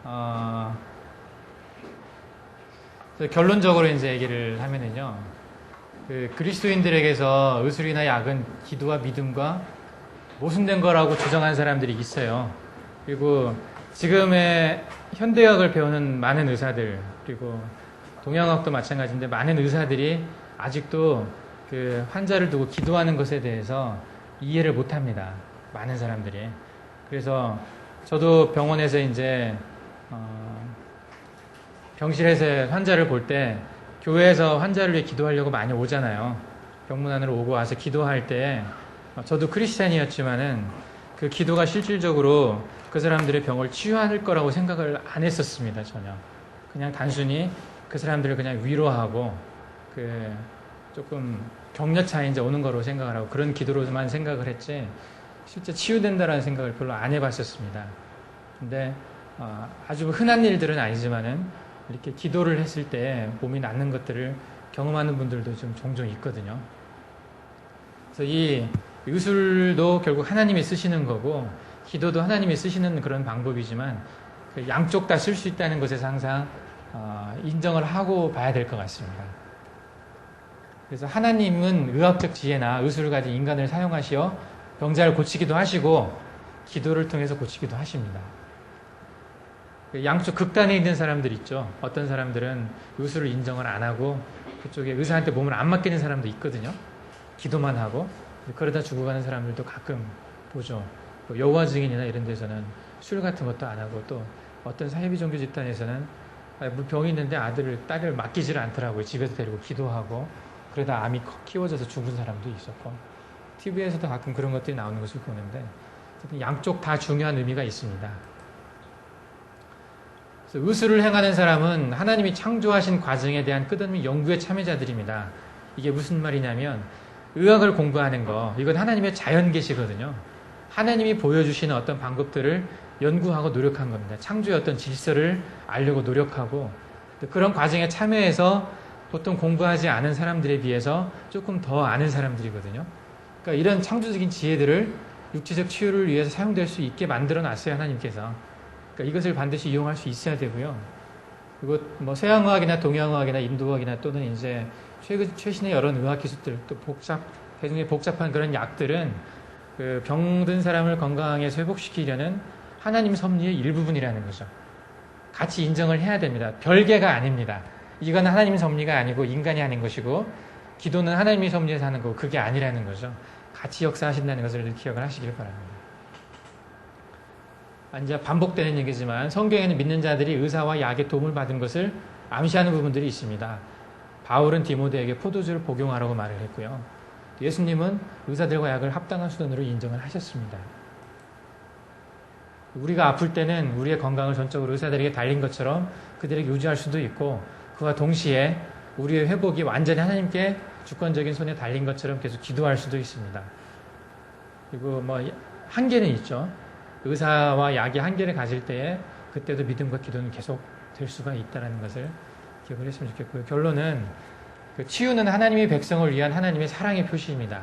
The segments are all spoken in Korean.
어, 결론적으로 이제 얘기를 하면은요, 그리스도인들에게서 의술이나 약은 기도와 믿음과 모순된 거라고 주장하는 사람들이 있어요. 그리고 지금의 현대의학을 배우는 많은 의사들, 그리고 동양의학도 마찬가지인데 많은 의사들이 아직도 그 환자를 두고 기도하는 것에 대해서 이해를 못 합니다. 많은 사람들이. 그래서 저도 병원에서 이제 병실에서 환자를 볼 때 교회에서 환자를 위해 기도하려고 많이 오잖아요. 병문 안으로 오고 와서 기도할 때 저도 크리스찬이었지만은 그 기도가 실질적으로 그 사람들의 병을 치유할 거라고 생각을 안 했었습니다. 전혀. 그냥 단순히 그 사람들을 그냥 위로하고 그 조금 격려차 이제 오는 거로 생각을 하고 그런 기도로만 생각을 했지 실제 치유된다라는 생각을 별로 안 해봤었습니다. 근데 아주 흔한 일들은 아니지만은 이렇게 기도를 했을 때 몸이 낫는 것들을 경험하는 분들도 좀 종종 있거든요. 그래서 이 의술도 결국 하나님이 쓰시는 거고 기도도 하나님이 쓰시는 그런 방법이지만 그 양쪽 다 쓸 수 있다는 것에서 항상 인정을 하고 봐야 될 것 같습니다. 그래서 하나님은 의학적 지혜나 의술을 가진 인간을 사용하시어 병자를 고치기도 하시고 기도를 통해서 고치기도 하십니다. 양쪽 극단에 있는 사람들 있죠. 어떤 사람들은 의술을 인정을 안 하고 그쪽에 의사한테 몸을 안 맡기는 사람도 있거든요. 기도만 하고 그러다 죽어가는 사람들도 가끔 보죠. 여호와 증인이나 이런 데서는 술 같은 것도 안 하고 또 어떤 사이비 종교 집단에서는 병이 있는데 아들을 딸을 맡기지를 않더라고요. 집에서 데리고 기도하고 그러다 암이 키워져서 죽은 사람도 있었고 TV에서도 가끔 그런 것들이 나오는 것을 보는데 양쪽 다 중요한 의미가 있습니다. 그래서 의술을 행하는 사람은 하나님이 창조하신 과정에 대한 끝없는 연구의 참여자들입니다. 이게 무슨 말이냐면 의학을 공부하는 거 이건 하나님의 자연계시거든요. 하나님이 보여주시는 어떤 방법들을 연구하고 노력한 겁니다. 창조의 어떤 질서를 알려고 노력하고 그런 과정에 참여해서 보통 공부하지 않은 사람들에 비해서 조금 더 아는 사람들이거든요. 그러니까 이런 창조적인 지혜들을 육체적 치유를 위해서 사용될 수 있게 만들어 놨어요, 하나님께서. 그러니까 이것을 반드시 이용할 수 있어야 되고요. 그리고 뭐 서양의학이나 동양의학이나 인도의학이나 또는 이제 최신의 여러 의학 기술들 또 굉장히 복잡한 그런 약들은 그 병든 사람을 건강해서 회복시키려는 하나님 섭리의 일부분이라는 거죠. 같이 인정을 해야 됩니다. 별개가 아닙니다. 이건 하나님 섭리가 아니고 인간이 하는 것이고 기도는 하나님의 섭리에서 하는 거고 그게 아니라는 거죠. 같이 역사하신다는 것을 기억을 하시길 바랍니다. 이제 반복되는 얘기지만 성경에는 믿는 자들이 의사와 약의 도움을 받은 것을 암시하는 부분들이 있습니다. 바울은 디모데에게 포도주를 복용하라고 말을 했고요. 예수님은 의사들과 약을 합당한 수단으로 인정을 하셨습니다. 우리가 아플 때는 우리의 건강을 전적으로 의사들에게 달린 것처럼 그들에게 유지할 수도 있고 그와 동시에 우리의 회복이 완전히 하나님께 주권적인 손에 달린 것처럼 계속 기도할 수도 있습니다. 그리고 뭐 한계는 있죠. 의사와 약이 한계를 가질 때에 그때도 믿음과 기도는 계속 될 수가 있다는 것을 기억을 했으면 좋겠고요. 결론은 치유는 하나님의 백성을 위한 하나님의 사랑의 표시입니다.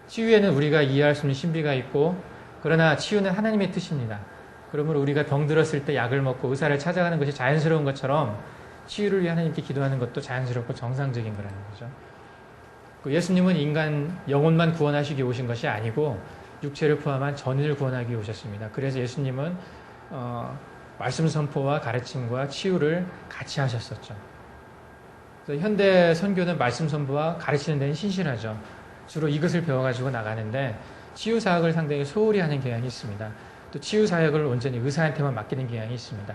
치유에는 우리가 이해할 수 있는 신비가 있고 그러나 치유는 하나님의 뜻입니다. 그러므로 우리가 병들었을 때 약을 먹고 의사를 찾아가는 것이 자연스러운 것처럼 치유를 위해 하나님께 기도하는 것도 자연스럽고 정상적인 거라는 거죠. 예수님은 인간 영혼만 구원하시기 오신 것이 아니고 육체를 포함한 전인을 구원하기 위해 오셨습니다. 그래서 예수님은 말씀 선포와 가르침과 치유를 같이 하셨었죠. 그래서 현대 선교는 말씀 선포와 가르치는 데는 신실하죠. 주로 이것을 배워가지고 나가는데 치유 사역을 상당히 소홀히 하는 경향이 있습니다. 또 치유 사역을 온전히 의사한테만 맡기는 경향이 있습니다.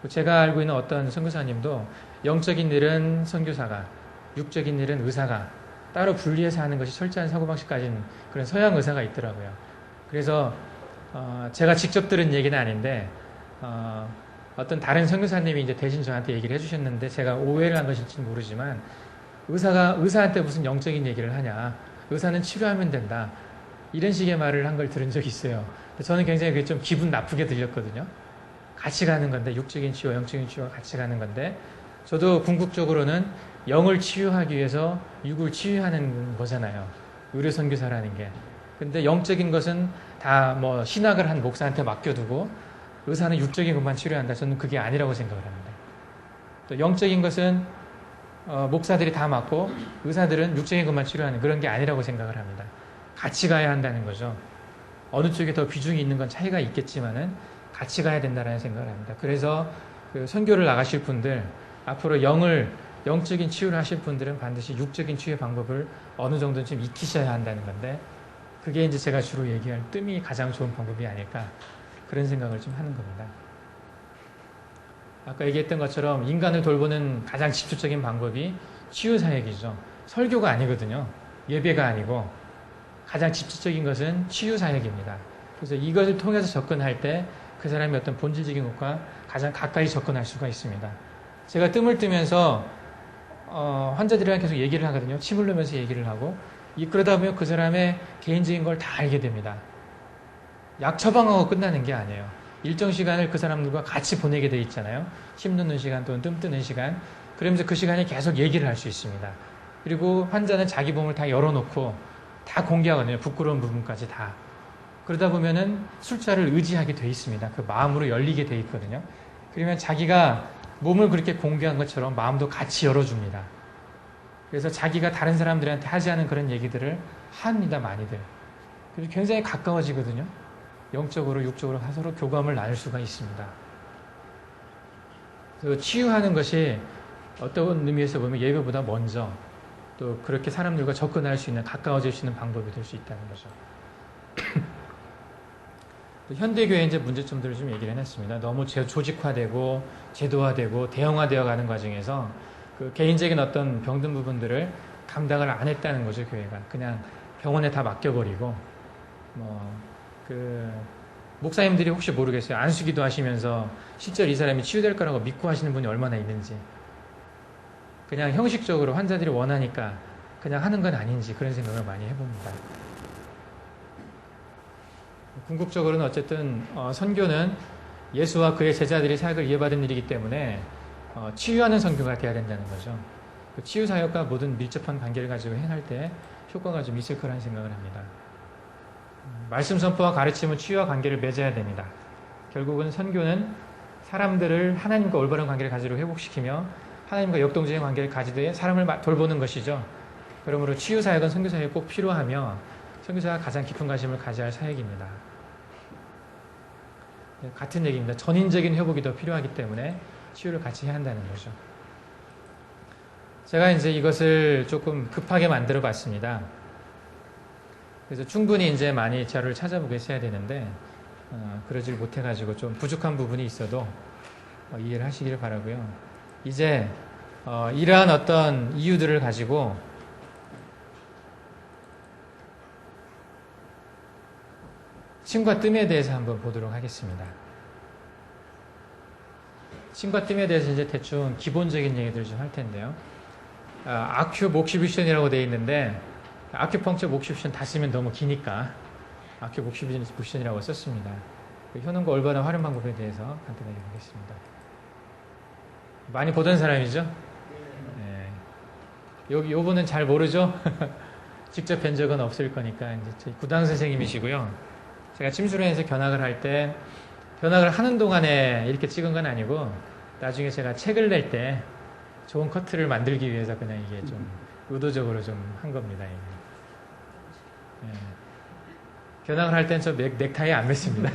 제가 알고 있는 어떤 선교사님도 영적인 일은 선교사가, 육적인 일은 의사가 따로 분리해서 하는 것이 철저한 사고방식 가진 그런 서양 의사가 있더라고요. 그래서 제가 직접 들은 얘기는 아닌데 어떤 다른 선교사님이 이제 대신 저한테 얘기를 해주셨는데 제가 오해를 한 것일지는 모르지만 의사가 의사한테 무슨 영적인 얘기를 하냐, 의사는 치료하면 된다, 이런 식의 말을 한 걸 들은 적이 있어요. 저는 굉장히 그게 좀 기분 나쁘게 들렸거든요. 같이 가는 건데, 육적인 치유와 영적인 치유가 같이 가는 건데, 저도 궁극적으로는 영을 치유하기 위해서 육을 치유하는 거잖아요. 의료 선교사라는 게. 근데 영적인 것은 다 뭐 신학을 한 목사한테 맡겨두고 의사는 육적인 것만 치료한다. 저는 그게 아니라고 생각을 합니다. 또 영적인 것은 목사들이 다 맡고 의사들은 육적인 것만 치료하는 그런 게 아니라고 생각을 합니다. 같이 가야 한다는 거죠. 어느 쪽에 더 비중이 있는 건 차이가 있겠지만은 같이 가야 된다는 생각을 합니다. 그래서 그 선교를 나가실 분들, 앞으로 영적인 치유를 하실 분들은 반드시 육적인 치유의 방법을 어느 정도는 좀 익히셔야 한다는 건데, 그게 이제 제가 주로 얘기할 뜸이 가장 좋은 방법이 아닐까, 그런 생각을 좀 하는 겁니다. 아까 얘기했던 것처럼 인간을 돌보는 가장 집중적인 방법이 치유사역이죠. 설교가 아니거든요. 예배가 아니고 가장 집중적인 것은 치유사역입니다. 그래서 이것을 통해서 접근할 때 그 사람의 어떤 본질적인 것과 가장 가까이 접근할 수가 있습니다. 제가 뜸을 뜨면서 환자들이랑 계속 얘기를 하거든요. 침 흘리면서 얘기를 하고, 그러다 보면 그 사람의 개인적인 걸 다 알게 됩니다. 약 처방하고 끝나는 게 아니에요. 일정 시간을 그 사람들과 같이 보내게 돼 있잖아요. 침 놓는 시간 또는 뜸 뜨는 시간. 그러면서 그 시간에 계속 얘기를 할 수 있습니다. 그리고 환자는 자기 몸을 다 열어놓고 다 공개하거든요. 부끄러운 부분까지 다. 그러다 보면은 술자를 의지하게 돼 있습니다. 그 마음으로 열리게 돼 있거든요. 그러면 자기가 몸을 그렇게 공개한 것처럼 마음도 같이 열어줍니다. 그래서 자기가 다른 사람들한테 하지 않은 그런 얘기들을 합니다, 많이들. 그래서 굉장히 가까워지거든요. 영적으로, 육적으로 서로 교감을 나눌 수가 있습니다. 그 치유하는 것이 어떤 의미에서 보면 예배보다 먼저 또 그렇게 사람들과 접근할 수 있는, 가까워질 수 있는 방법이 될 수 있다는 거죠. 현대교회의 이제 문제점들을 좀 얘기를 해놨습니다. 너무 조직화되고 제도화되고 대형화되어 가는 과정에서 그 개인적인 어떤 병든 부분들을 감당을 안 했다는 거죠, 교회가. 그냥 병원에 다 맡겨버리고, 목사님들이 혹시 모르겠어요. 안수기도 하시면서 실제로 이 사람이 치유될 거라고 믿고 하시는 분이 얼마나 있는지. 그냥 형식적으로 환자들이 원하니까 그냥 하는 건 아닌지, 그런 생각을 많이 해봅니다. 궁극적으로는 어쨌든 선교는 예수와 그의 제자들이 사역을 이어받은 일이기 때문에 치유하는 선교가 돼야 된다는 거죠. 그 치유 사역과 모든 밀접한 관계를 가지고 행할 때 효과가 좀 있을 거라는 생각을 합니다. 말씀 선포와 가르침은 치유와 관계를 맺어야 됩니다. 결국은 선교는 사람들을 하나님과 올바른 관계를 가지도록 회복시키며 하나님과 역동적인 관계를 가지되 사람을 돌보는 것이죠. 그러므로 치유 사역은 선교 사역이 꼭 필요하며 선교사가 가장 깊은 관심을 가져야 할 사역입니다. 같은 얘기입니다. 전인적인 회복이 더 필요하기 때문에 치유를 같이 해야 한다는 거죠. 제가 이제 이것을 조금 급하게 만들어 봤습니다. 그래서 충분히 이제 많이 자료를 찾아보고 있어야 되는데 그러질 못해가지고 좀 부족한 부분이 있어도 이해를 하시기를 바라고요. 이제 이러한 어떤 이유들을 가지고 침과 뜸에 대해서 한번 보도록 하겠습니다. 침과 뜸에 대해서 이제 대충 기본적인 얘기들을 좀 할 텐데요. 아큐목시뷰션이라고 되어 있는데 아큐펑처 목시뷰션 다 쓰면 너무 기니까 아큐목시뷰션이라고 썼습니다. 그 효능과 올바른 활용 방법에 대해서 간단하게 보겠습니다. 많이 보던 사람이죠? 네. 요분은 잘 모르죠? 직접 뵌 적은 없을 거니까 이제 저희 구당 선생님이시고요. 제가 침수련에서 견학을 할 때 견학을 하는 동안에 이렇게 찍은 건 아니고 나중에 제가 책을 낼 때 좋은 커트를 만들기 위해서 그냥 이게 좀 의도적으로 좀 한 겁니다. 네. 견학을 할 땐 저 넥타이 안 맸습니다.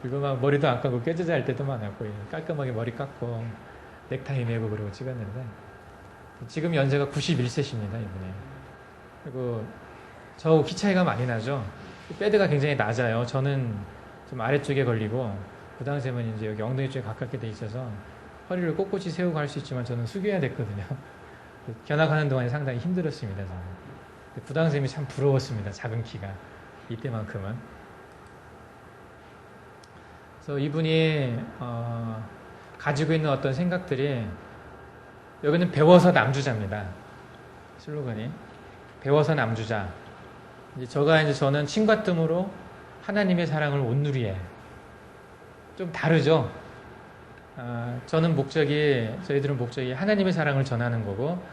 그리고 막 머리도 안 감고 꾀져자 할 때도 많았고 깔끔하게 머리 깎고 넥타이 매고 그러고 찍었는데 지금 연세가 91세십니다. 이분이. 그리고 저하고 키 차이가 많이 나죠. 패드가 굉장히 낮아요. 저는 좀 아래쪽에 걸리고 부당쌤은 이제 여기 엉덩이 쪽에 가깝게 돼 있어서 허리를 꼿꼿이 세우고 할 수 있지만 저는 숙여야 됐거든요. 견학하는 동안에 상당히 힘들었습니다. 저는. 부당쌤이 참 부러웠습니다. 작은 키가 이때만큼은. 그래서 이분이 가지고 있는 어떤 생각들이 여기는 배워서 남주자입니다. 슬로건이 배워서 남주자. 저는 침과 뜸으로 하나님의 사랑을 온누리에 좀 다르죠. 저희들은 목적이 하나님의 사랑을 전하는 거고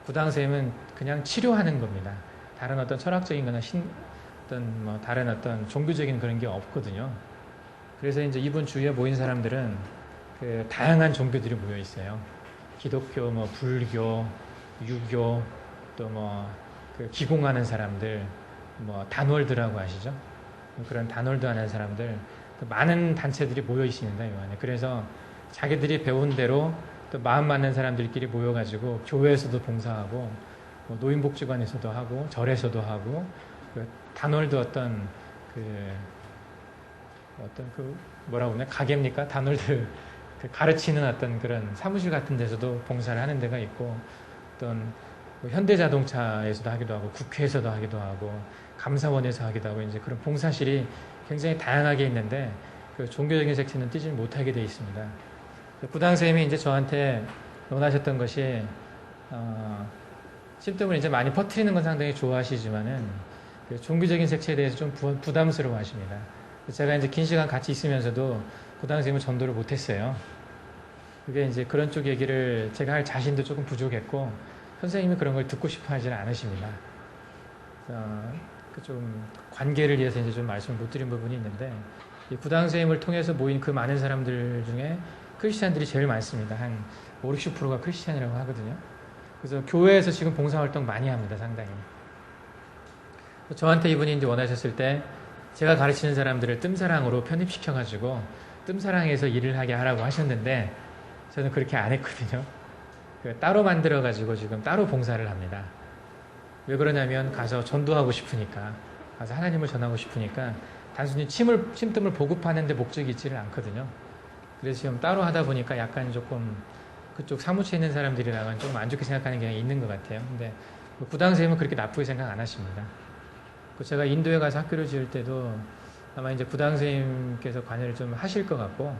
부당쌤은 그냥 치료하는 겁니다. 다른 어떤 철학적인 거나 다른 어떤 종교적인 그런 게 없거든요. 그래서 이제 이분 주위에 모인 사람들은 그 다양한 종교들이 모여 있어요. 기독교, 뭐 불교, 유교, 또 뭐 그 기공하는 사람들, 뭐 단월드라고 아시죠? 그런 단월드 하는 사람들, 많은 단체들이 모여 있습니다, 이 안에. 그래서 자기들이 배운 대로 또 마음 맞는 사람들끼리 모여가지고 교회에서도 봉사하고, 뭐 노인복지관에서도 하고, 절에서도 하고, 그 단월드 어떤 그 뭐라고 그러냐, 가게입니까? 단월드 그 가르치는 어떤 그런 사무실 같은 데서도 봉사를 하는 데가 있고, 어떤 뭐 현대자동차에서도 하기도 하고, 국회에서도 하기도 하고, 감사원에서 하기도 하고, 이제 그런 봉사실이 굉장히 다양하게 있는데, 그 종교적인 색채는 띄지 못하게 되어 있습니다. 부당선생님이 이제 저한테 논하셨던 것이, 찜뜸을 이제 많이 퍼뜨리는 건 상당히 좋아하시지만은, 그 종교적인 색채에 대해서 좀 부담스러워 하십니다. 제가 이제 긴 시간 같이 있으면서도 부당선생님은 전도를 못했어요. 그게 이제 그런 쪽 얘기를 제가 할 자신도 조금 부족했고, 선생님이 그런 걸 듣고 싶어 하지는 않으십니다. 좀 관계를 위해서 이제 좀 말씀을 못 드린 부분이 있는데, 이 부당선생님을 통해서 모인 그 많은 사람들 중에 크리스찬들이 제일 많습니다. 한 5, 60%가 크리스찬이라고 하거든요. 그래서 교회에서 지금 봉사활동 많이 합니다, 상당히. 저한테 이분이 이제 원하셨을 때 제가 가르치는 사람들을 뜸사랑으로 편입시켜가지고 뜸사랑에서 일을 하게 하라고 하셨는데, 저는 그렇게 안 했거든요. 따로 만들어가지고 지금 따로 봉사를 합니다. 왜 그러냐면 가서 전도하고 싶으니까, 가서 하나님을 전하고 싶으니까 단순히 침뜸을 보급하는 데 목적이 있지를 않거든요. 그래서 지금 따로 하다 보니까 약간 조금 그쪽 사무치에 있는 사람들이랑은 조금 안 좋게 생각하는 경향이 있는 것 같아요. 근데 부당선생님은 그렇게 나쁘게 생각 안 하십니다. 제가 인도에 가서 학교를 지을 때도 아마 이제 부당선생님께서 관여를 좀 하실 것 같고,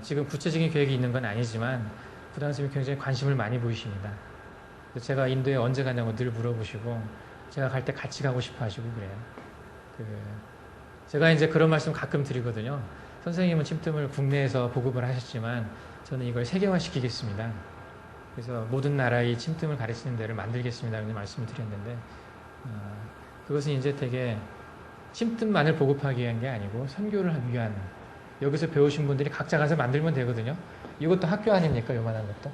지금 구체적인 계획이 있는 건 아니지만 부당선생님이 굉장히 관심을 많이 보이십니다. 제가 인도에 언제 가냐고 늘 물어보시고, 제가 갈 때 같이 가고 싶어 하시고 그래요. 제가 이제 그런 말씀 가끔 드리거든요. 선생님은 침뜸을 국내에서 보급을 하셨지만 저는 이걸 세계화시키겠습니다. 그래서 모든 나라의 침뜸을 가르치는 데를 만들겠습니다. 이런 말씀을 드렸는데, 그것은 이제 되게 침뜸만을 보급하기 위한 게 아니고 선교를 하기 위한, 여기서 배우신 분들이 각자 가서 만들면 되거든요. 이것도 학교 아닙니까? 요만한 것도.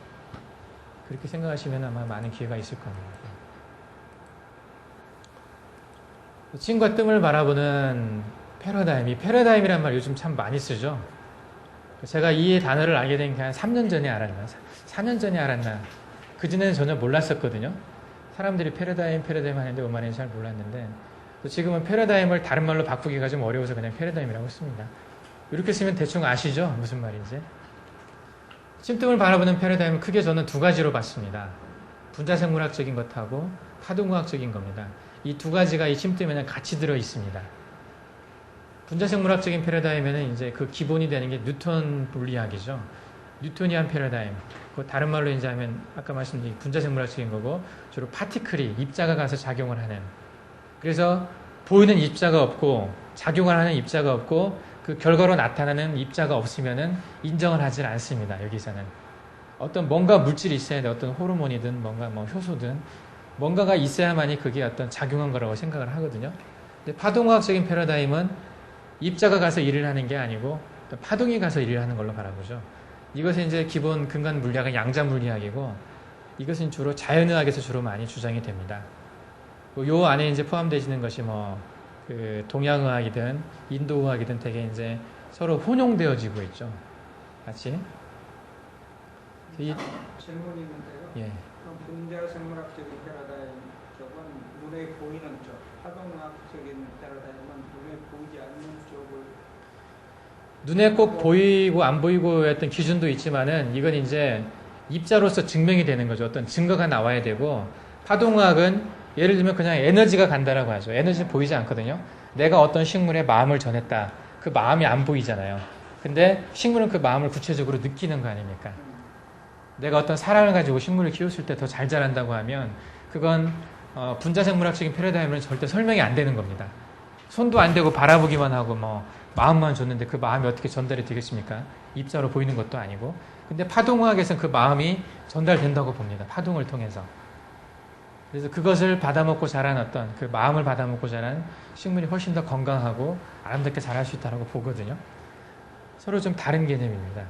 그렇게 생각하시면 아마 많은 기회가 있을 겁니다. 찜과 뜸을 바라보는 패러다임, 이 패러다임이란 말 요즘 참 많이 쓰죠. 제가 이 단어를 알게 된 게 한 3년 전에 알았나, 4년 전에 알았나, 그전에는 전혀 몰랐었거든요. 사람들이 패러다임 하는데 뭔 말인지 잘 몰랐는데, 지금은 패러다임을 다른 말로 바꾸기가 좀 어려워서 그냥 패러다임이라고 씁니다. 이렇게 쓰면 대충 아시죠? 무슨 말인지. 침뜸을 바라보는 패러다임은 크게 저는 두 가지로 봤습니다. 분자생물학적인 것하고 파동과학적인 겁니다. 이 두 가지가 이 침뜸에는 같이 들어 있습니다. 분자생물학적인 패러다임에는 이제 그 기본이 되는 게 뉴턴 물리학이죠. 뉴토니안 패러다임. 그 다른 말로 이제 하면 아까 말씀드린 분자생물학적인 거고, 주로 파티클이 입자가 가서 작용을 하는. 그래서 보이는 입자가 없고 작용을 하는 입자가 없고 그 결과로 나타나는 입자가 없으면은 인정을 하질 않습니다. 여기서는 어떤 뭔가 물질이 있어야 돼. 어떤 호르몬이든 뭔가 뭐 효소든 뭔가가 있어야만이 그게 어떤 작용한 거라고 생각을 하거든요. 근데 파동과학적인 패러다임은 입자가 가서 일을 하는 게 아니고 파동이 가서 일을 하는 걸로 바라보죠. 이것은 이제 기본 근간 물리학은 양자 물리학이고, 이것은 주로 자연의학에서 주로 많이 주장이 됩니다. 요 안에 이제 포함되시는 것이 뭐 그 동양의학이든 인도의학이든 되게 이제 서로 혼용되어지고 있죠. 같이. 질문이 있는데요. 예. 그럼 분자생물학적인 패러다임 쪽은 눈에 보이는 쪽, 파동학적인 패러다임은 눈에 보이지 않는 쪽을. 눈에 꼭 보이고 안 보이고 했던 기준도 있지만은 이건 이제 입자로서 증명이 되는 거죠. 어떤 증거가 나와야 되고, 파동학은 예를 들면 그냥 에너지가 간다라고 하죠. 에너지는 보이지 않거든요. 내가 어떤 식물에 마음을 전했다. 그 마음이 안 보이잖아요. 근데 식물은 그 마음을 구체적으로 느끼는 거 아닙니까? 내가 어떤 사랑을 가지고 식물을 키웠을 때 더 잘 자란다고 하면 그건 분자생물학적인 패러다임은 절대 설명이 안 되는 겁니다. 손도 안 대고 바라보기만 하고 뭐 마음만 줬는데 그 마음이 어떻게 전달이 되겠습니까? 입자로 보이는 것도 아니고. 근데 파동학에서는 그 마음이 전달된다고 봅니다. 파동을 통해서. 그래서 그것을 받아먹고 자란 어떤 그 마음을 받아먹고 자란 식물이 훨씬 더 건강하고 아름답게 자랄 수 있다고 보거든요. 서로 좀 다른 개념입니다.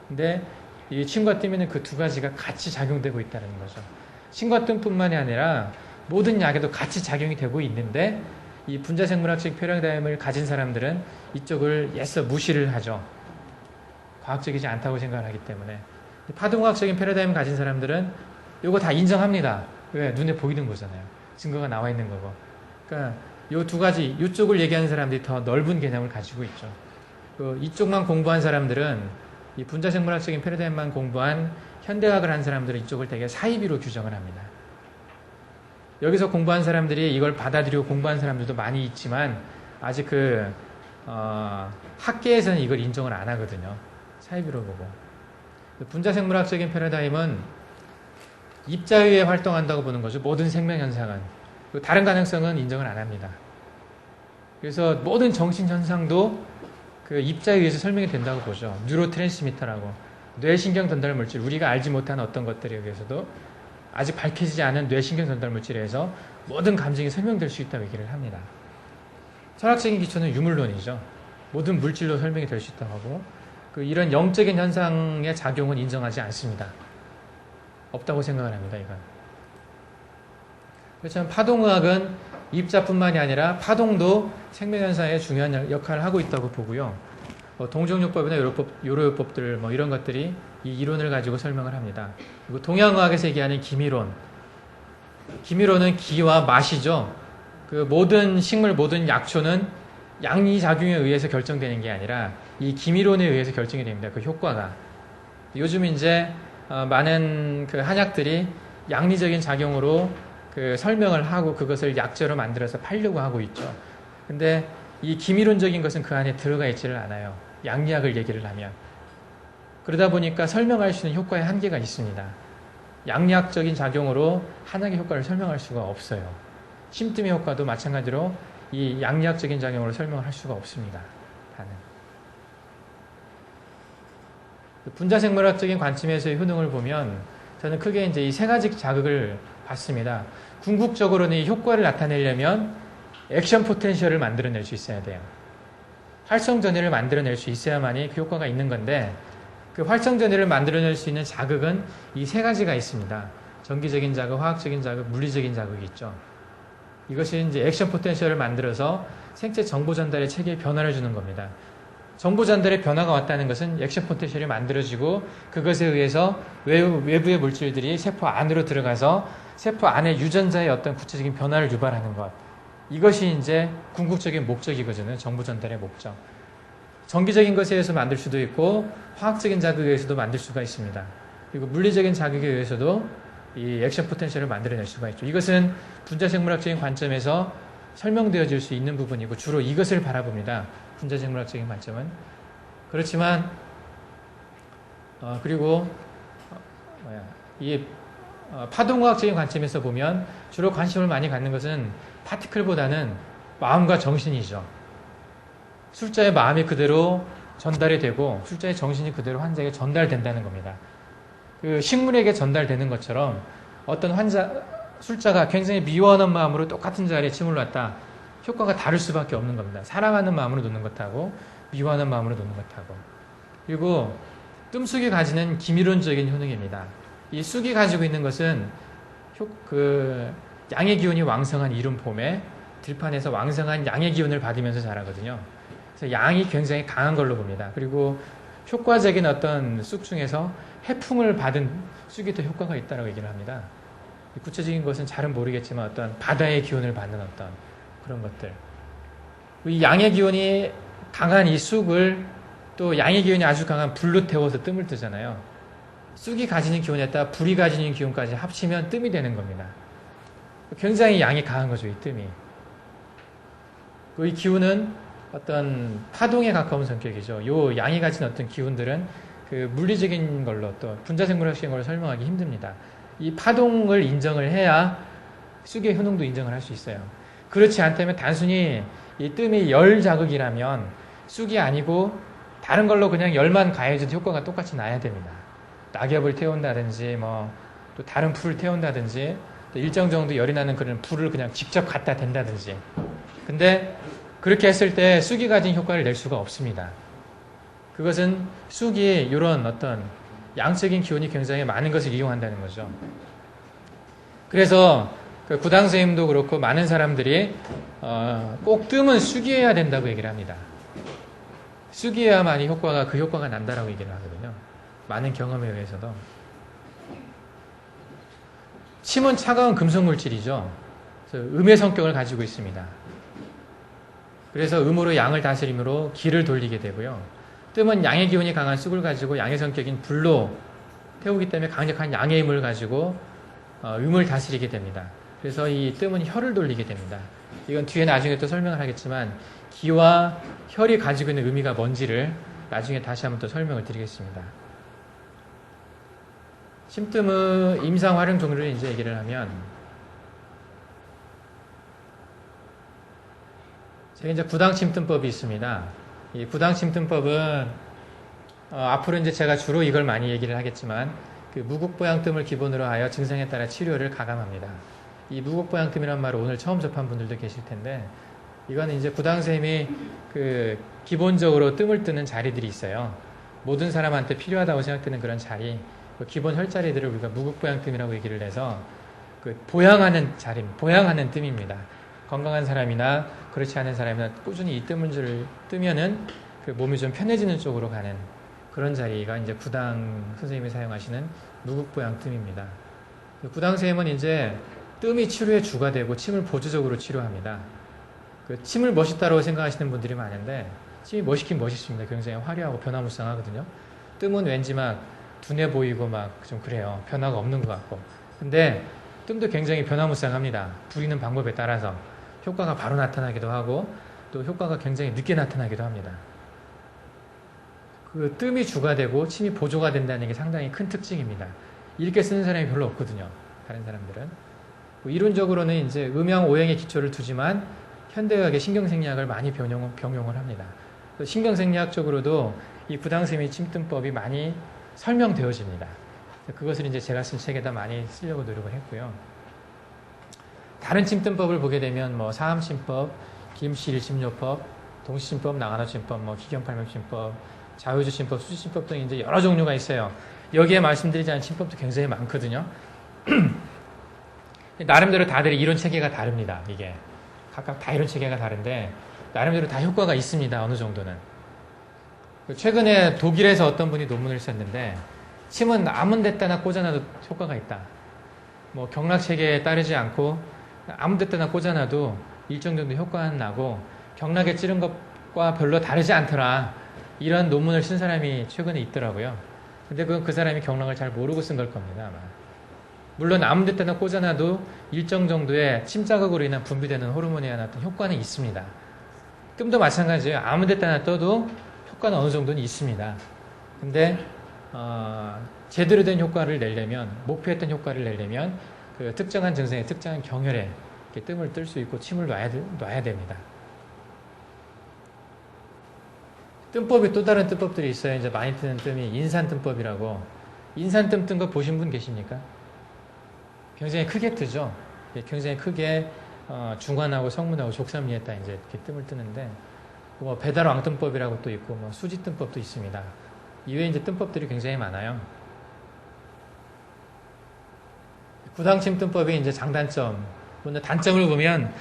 근데 이 침과뜸에는 그 두 가지가 같이 작용되고 있다는 거죠. 침과뜸뿐만이 아니라 모든 약에도 같이 작용이 되고 있는데 이 분자생물학적 패러다임을 가진 사람들은 이쪽을 애써 무시를 하죠. 과학적이지 않다고 생각을 하기 때문에. 파동학적인 패러다임을 가진 사람들은 이거 다 인정합니다. 왜? 눈에 보이는 거잖아요. 증거가 나와 있는 거고. 그러니까 이 두 가지, 이쪽을 얘기하는 사람들이 더 넓은 개념을 가지고 있죠. 이쪽만 공부한 사람들은 이 분자생물학적인 패러다임만 공부한 현대학을 한 사람들은 이쪽을 되게 사이비로 규정을 합니다. 여기서 공부한 사람들이 이걸 받아들이고 공부한 사람들도 많이 있지만 아직 학계에서는 이걸 인정을 안 하거든요. 사이비로 보고. 분자생물학적인 패러다임은 입자위에 활동한다고 보는 거죠. 모든 생명현상은. 다른 가능성은 인정을 안 합니다. 그래서 모든 정신현상도 그 입자위에서 설명이 된다고 보죠. 뉴로트랜스미터라고. 뇌신경 전달 물질, 우리가 알지 못한 어떤 것들에 의해서도 아직 밝혀지지 않은 뇌신경 전달 물질에 의해서 모든 감정이 설명될 수 있다고 얘기를 합니다. 철학적인 기초는 유물론이죠. 모든 물질로 설명이 될 수 있다고 하고 이런 영적인 현상의 작용은 인정하지 않습니다. 없다고 생각을 합니다. 이건. 그렇지만 파동의학은 입자뿐만이 아니라 파동도 생명현상에 중요한 역할을 하고 있다고 보고요. 동정요법이나 요로요법들 이런 것들이 이 이론을 가지고 설명을 합니다. 그리고 동양의학에서 얘기하는 기미론. 기미론은 기와 맛이죠. 그 모든 식물, 모든 약초는 양리작용에 의해서 결정되는 게 아니라 이 기미론에 의해서 결정이 됩니다. 그 효과가. 요즘 이제 많은 그 한약들이 양리적인 작용으로 그 설명을 하고 그것을 약재로 만들어서 팔려고 하고 있죠. 근데 이 기미론적인 것은 그 안에 들어가 있지를 않아요. 양리학을 얘기를 하면. 그러다 보니까 설명할 수 있는 효과에 한계가 있습니다. 양리학적인 작용으로 한약의 효과를 설명할 수가 없어요. 심뜸의 효과도 마찬가지로 이 양리학적인 작용으로 설명을 할 수가 없습니다. 다는. 분자생물학적인 관점에서의 효능을 보면 저는 크게 이제 이 세 가지 자극을 봤습니다. 궁극적으로는 이 효과를 나타내려면 액션 포텐셜을 만들어낼 수 있어야 돼요. 활성전해를 만들어낼 수 있어야만이 그 효과가 있는 건데 그 활성전해를 만들어낼 수 있는 자극은 이 세 가지가 있습니다. 전기적인 자극, 화학적인 자극, 물리적인 자극이 있죠. 이것이 이제 액션 포텐셜을 만들어서 생체 정보 전달의 체계에 변화를 주는 겁니다. 정보 전달의 변화가 왔다는 것은 액션 포텐셜이 만들어지고 그것에 의해서 외부의 물질들이 세포 안으로 들어가서 세포 안에 유전자의 어떤 구체적인 변화를 유발하는 것. 이것이 이제 궁극적인 목적이거든요. 정보 전달의 목적. 전기적인 것에 의해서 만들 수도 있고 화학적인 자극에 의해서도 만들 수가 있습니다. 그리고 물리적인 자극에 의해서도 이 액션 포텐셜을 만들어낼 수가 있죠. 이것은 분자생물학적인 관점에서 설명되어질 수 있는 부분이고 주로 이것을 바라봅니다. 분자생물학적인 관점은. 그렇지만 그리고 이 파동과학적인 관점에서 보면 주로 관심을 많이 갖는 것은 파티클보다는 마음과 정신이죠. 술자의 마음이 그대로 전달이 되고 술자의 정신이 그대로 환자에게 전달된다는 겁니다. 그 식물에게 전달되는 것처럼 어떤 술자가 굉장히 미워하는 마음으로 똑같은 자리에 침을 놨다. 효과가 다를 수밖에 없는 겁니다. 사랑하는 마음으로 놓는 것하고 미워하는 마음으로 놓는 것하고. 그리고 뜸쑥이 가지는 기미론적인 효능입니다. 이 쑥이 가지고 있는 것은 양의 기운이 왕성한 이른 봄에 들판에서 왕성한 양의 기운을 받으면서 자라거든요. 그래서 양이 굉장히 강한 걸로 봅니다. 그리고 효과적인 어떤 쑥 중에서 해풍을 받은 쑥이 더 효과가 있다고 얘기를 합니다. 구체적인 것은 잘은 모르겠지만 어떤 바다의 기운을 받는 어떤 그런 것들. 이 양의 기운이 강한 이 쑥을 또 양의 기운이 아주 강한 불로 태워서 뜸을 뜨잖아요. 쑥이 가지는 기운에다 불이 가지는 기운까지 합치면 뜸이 되는 겁니다. 굉장히 양이 강한 거죠, 이 뜸이. 이 기운은 어떤 파동에 가까운 성격이죠. 이 양이 가진 어떤 기운들은 그 물리적인 걸로 또 분자생물학적인 걸로 설명하기 힘듭니다. 이 파동을 인정을 해야 쑥의 효능도 인정을 할 수 있어요. 그렇지 않다면 단순히 이 뜸이 열 자극이라면 쑥이 아니고 다른 걸로 그냥 열만 가해줘도 효과가 똑같이 나야 됩니다. 낙엽을 태운다든지 또 다른 풀을 태운다든지 또 일정 정도 열이 나는 그런 불을 그냥 직접 갖다 댄다든지. 근데 그렇게 했을 때 쑥이 가진 효과를 낼 수가 없습니다. 그것은 쑥이 이런 어떤 양적인 기운이 굉장히 많은 것을 이용한다는 거죠. 그래서 그 구당 선생님도 그렇고 많은 사람들이 꼭 뜸은 쑥이어야 된다고 얘기를 합니다. 쑥이어야만이 그 효과가 난다라고 얘기를 하거든요. 많은 경험에 의해서도. 침은 차가운 금속 물질이죠. 그래서 음의 성격을 가지고 있습니다. 그래서 음으로 양을 다스림으로 기를 돌리게 되고요. 뜸은 양의 기운이 강한 쑥을 가지고 양의 성격인 불로 태우기 때문에 강력한 양의 힘을 가지고 음을 다스리게 됩니다. 그래서 이 뜸은 혈을 돌리게 됩니다. 이건 뒤에 나중에 또 설명을 하겠지만 기와 혈이 가지고 있는 의미가 뭔지를 나중에 다시 한번 또 설명을 드리겠습니다. 침뜸의 임상 활용 종류를 이제 얘기를 하면 제가 이제 구당 침뜸법이 있습니다. 이 구당 침뜸법은 앞으로 이제 제가 주로 이걸 많이 얘기를 하겠지만 그 무국보양뜸을 기본으로 하여 증상에 따라 치료를 가감합니다. 이 무국보양뜸이란 말을 오늘 처음 접한 분들도 계실 텐데 이거는 이제 구당 선생님이 그 기본적으로 뜸을 뜨는 자리들이 있어요. 모든 사람한테 필요하다고 생각되는 그런 자리, 그 기본 혈자리들을 우리가 무국보양뜸이라고 얘기를 해서 그 보양하는 자리, 보양하는 뜸입니다. 건강한 사람이나 그렇지 않은 사람이나 꾸준히 이 뜸을 뜨면은 그 몸이 좀 편해지는 쪽으로 가는 그런 자리가 이제 구당 선생님이 사용하시는 무국보양뜸입니다. 구당 선생님은 이제 뜸이 치료의 주가 되고 침을 보조적으로 치료합니다. 그 침을 멋있다고 생각하시는 분들이 많은데 침이 멋있긴 멋있습니다. 굉장히 화려하고 변화무쌍하거든요. 뜸은 왠지 막 둔해 보이고 막 좀 그래요. 변화가 없는 것 같고. 근데 뜸도 굉장히 변화무쌍합니다. 부리는 방법에 따라서 효과가 바로 나타나기도 하고 또 효과가 굉장히 늦게 나타나기도 합니다. 그 뜸이 주가 되고 침이 보조가 된다는 게 상당히 큰 특징입니다. 이렇게 쓰는 사람이 별로 없거든요. 다른 사람들은. 이론적으로는 이제 음양 오행의 기초를 두지만 현대의학의 신경생리학을 많이 병용을 합니다. 신경생리학적으로도 이 구당샘의 침뜸법이 많이 설명되어집니다. 그것을 이제 제가 쓴 책에다 많이 쓰려고 노력을 했고요. 다른 침뜸법을 보게 되면 뭐 사암침법, 김씨일침요법, 동시침법, 나가노침법, 뭐 기경팔명침법, 자유주침법, 수지침법 등 이제 여러 종류가 있어요. 여기에 말씀드리지 않은 침법도 굉장히 많거든요. 나름대로 다들 이론 체계가 다릅니다. 이게 각각 다 이론 체계가 다른데 나름대로 다 효과가 있습니다. 어느 정도는. 최근에 독일에서 어떤 분이 논문을 썼는데 침은 아무 데다나 꽂아놔도 효과가 있다. 뭐 경락 체계에 따르지 않고 아무 데다나 꽂아놔도 일정 정도 효과는 나고 경락에 찌른 것과 별로 다르지 않더라. 이런 논문을 쓴 사람이 최근에 있더라고요. 근데 그건 그 사람이 경락을 잘 모르고 쓴 걸 겁니다. 아마. 물론 아무 데다나 꽂아놔도 일정 정도의 침 자극으로 인한 분비되는 호르몬에 대한 어떤 효과는 있습니다. 뜸도 마찬가지예요. 아무 데다나 떠도 효과는 어느 정도는 있습니다. 근데 제대로 된 효과를 내려면 목표했던 효과를 내려면 그 특정한 증상에 특정한 경혈에 이렇게 뜸을 뜰 수 있고 침을 놔야 됩니다. 뜸법이 또 다른 뜸법들이 있어요. 이제 많이 뜨는 뜸이 인산뜸법이라고. 인산뜸 뜬 거 보신 분 계십니까? 굉장히 크게 뜨죠. 굉장히 크게 중환하고 성문하고 족삼리에 딱 이제 이렇게 뜸을 뜨는데 뭐 배달왕뜸법이라고 또 있고 뭐 수지뜸법도 있습니다. 이외에 이제 뜸법들이 굉장히 많아요. 구당침뜸법의 이제 장단점, 단점을 보면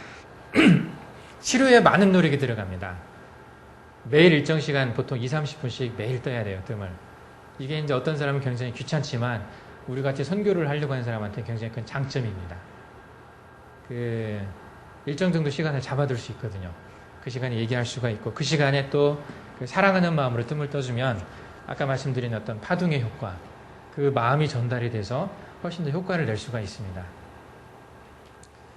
치료에 많은 노력이 들어갑니다. 매일 일정 시간 보통 20-30분씩 매일 떠야 돼요, 뜸을. 이게 이제 어떤 사람은 굉장히 귀찮지만 우리 같이 선교를 하려고 하는 사람한테 굉장히 큰 장점입니다. 그 일정 정도 시간을 잡아둘 수 있거든요. 그 시간에 얘기할 수가 있고 그 시간에 또 그 사랑하는 마음으로 뜸을 떠주면 아까 말씀드린 어떤 파둥의 효과, 그 마음이 전달이 돼서 훨씬 더 효과를 낼 수가 있습니다.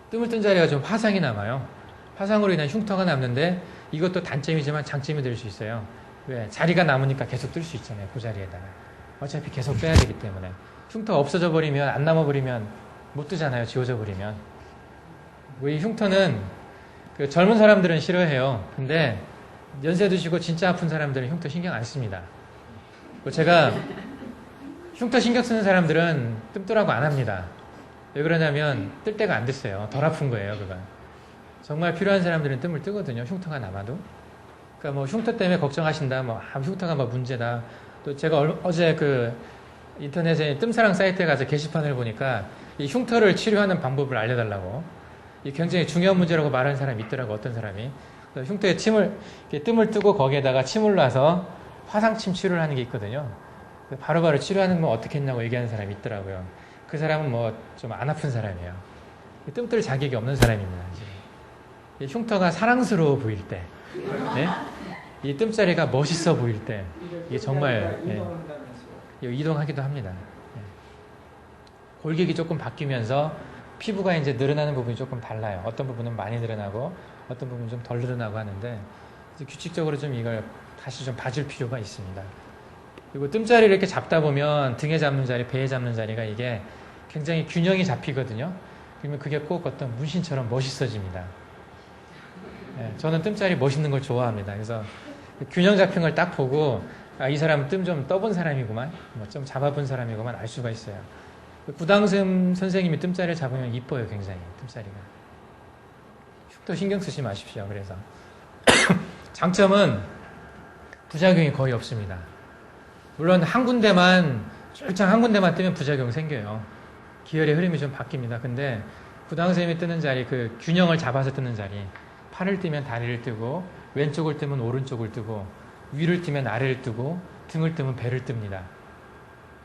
뜸을 뜬 자리가 좀 화상이 남아요. 화상으로 인한 흉터가 남는데 이것도 단점이지만 장점이 될 수 있어요. 왜? 자리가 남으니까 계속 뜰 수 있잖아요. 그 자리에다가. 어차피 계속 떠야 되기 때문에. 흉터가 없어져 버리면, 안 남아버리면 못 뜨잖아요. 지워져 버리면. 이 흉터는 그 젊은 사람들은 싫어해요. 근데 연세 드시고 진짜 아픈 사람들은 흉터 신경 안 씁니다. 제가 흉터 신경 쓰는 사람들은 뜸 뜨라고 안 합니다. 왜 그러냐면 뜰 때가 안 됐어요. 덜 아픈 거예요. 그건. 정말 필요한 사람들은 뜸을 뜨거든요. 흉터가 남아도. 그러니까 뭐 흉터 때문에 걱정하신다, 뭐 흉터가 뭐 문제다. 또 제가 어제 그 인터넷에 뜸사랑 사이트에 가서 게시판을 보니까 이 흉터를 치료하는 방법을 알려달라고 이 굉장히 중요한 문제라고 말하는 사람이 있더라고. 어떤 사람이 흉터에 뜸을 뜨고 거기에다가 침을 놔서 화상침 치료를 하는 게 있거든요. 바로바로 치료하는 건 어떻게 했냐고 얘기하는 사람이 있더라고요. 그 사람은 뭐 좀 안 아픈 사람이에요. 뜸 뜰 자격이 없는 사람입니다. 이 흉터가 사랑스러워 보일 때, 네? 이 뜸자리가 멋있어 보일 때, 이게 정말 이동하기도 합니다. 골격이 조금 바뀌면서 피부가 이제 늘어나는 부분이 조금 달라요. 어떤 부분은 많이 늘어나고 어떤 부분은 좀 덜 늘어나고 하는데 규칙적으로 좀 이걸 다시 좀 봐줄 필요가 있습니다. 그리고 뜸자리를 이렇게 잡다 보면 등에 잡는 자리, 배에 잡는 자리가 이게 굉장히 균형이 잡히거든요. 그러면 그게 꼭 어떤 문신처럼 멋있어집니다. 저는 뜸자리 멋있는 걸 좋아합니다. 그래서 균형 잡힌 걸 딱 보고 이 사람은 뜸 좀 떠본 사람이구만, 뭐 좀 잡아본 사람이구만 알 수가 있어요. 구당승 선생님이 뜸자리를 잡으면 이뻐요, 굉장히 뜸자리가. 흉터 신경 쓰지 마십시오. 그래서 장점은 부작용이 거의 없습니다. 물론 한 군데만 출장 한 군데만 뜨면 부작용 생겨요. 기혈의 흐름이 좀 바뀝니다. 근데 구당선생님이 뜨는 자리, 그 균형을 잡아서 뜨는 자리, 팔을 뜨면 다리를 뜨고 왼쪽을 뜨면 오른쪽을 뜨고 위를 뜨면 아래를 뜨고 등을 뜨면 배를 뜹니다.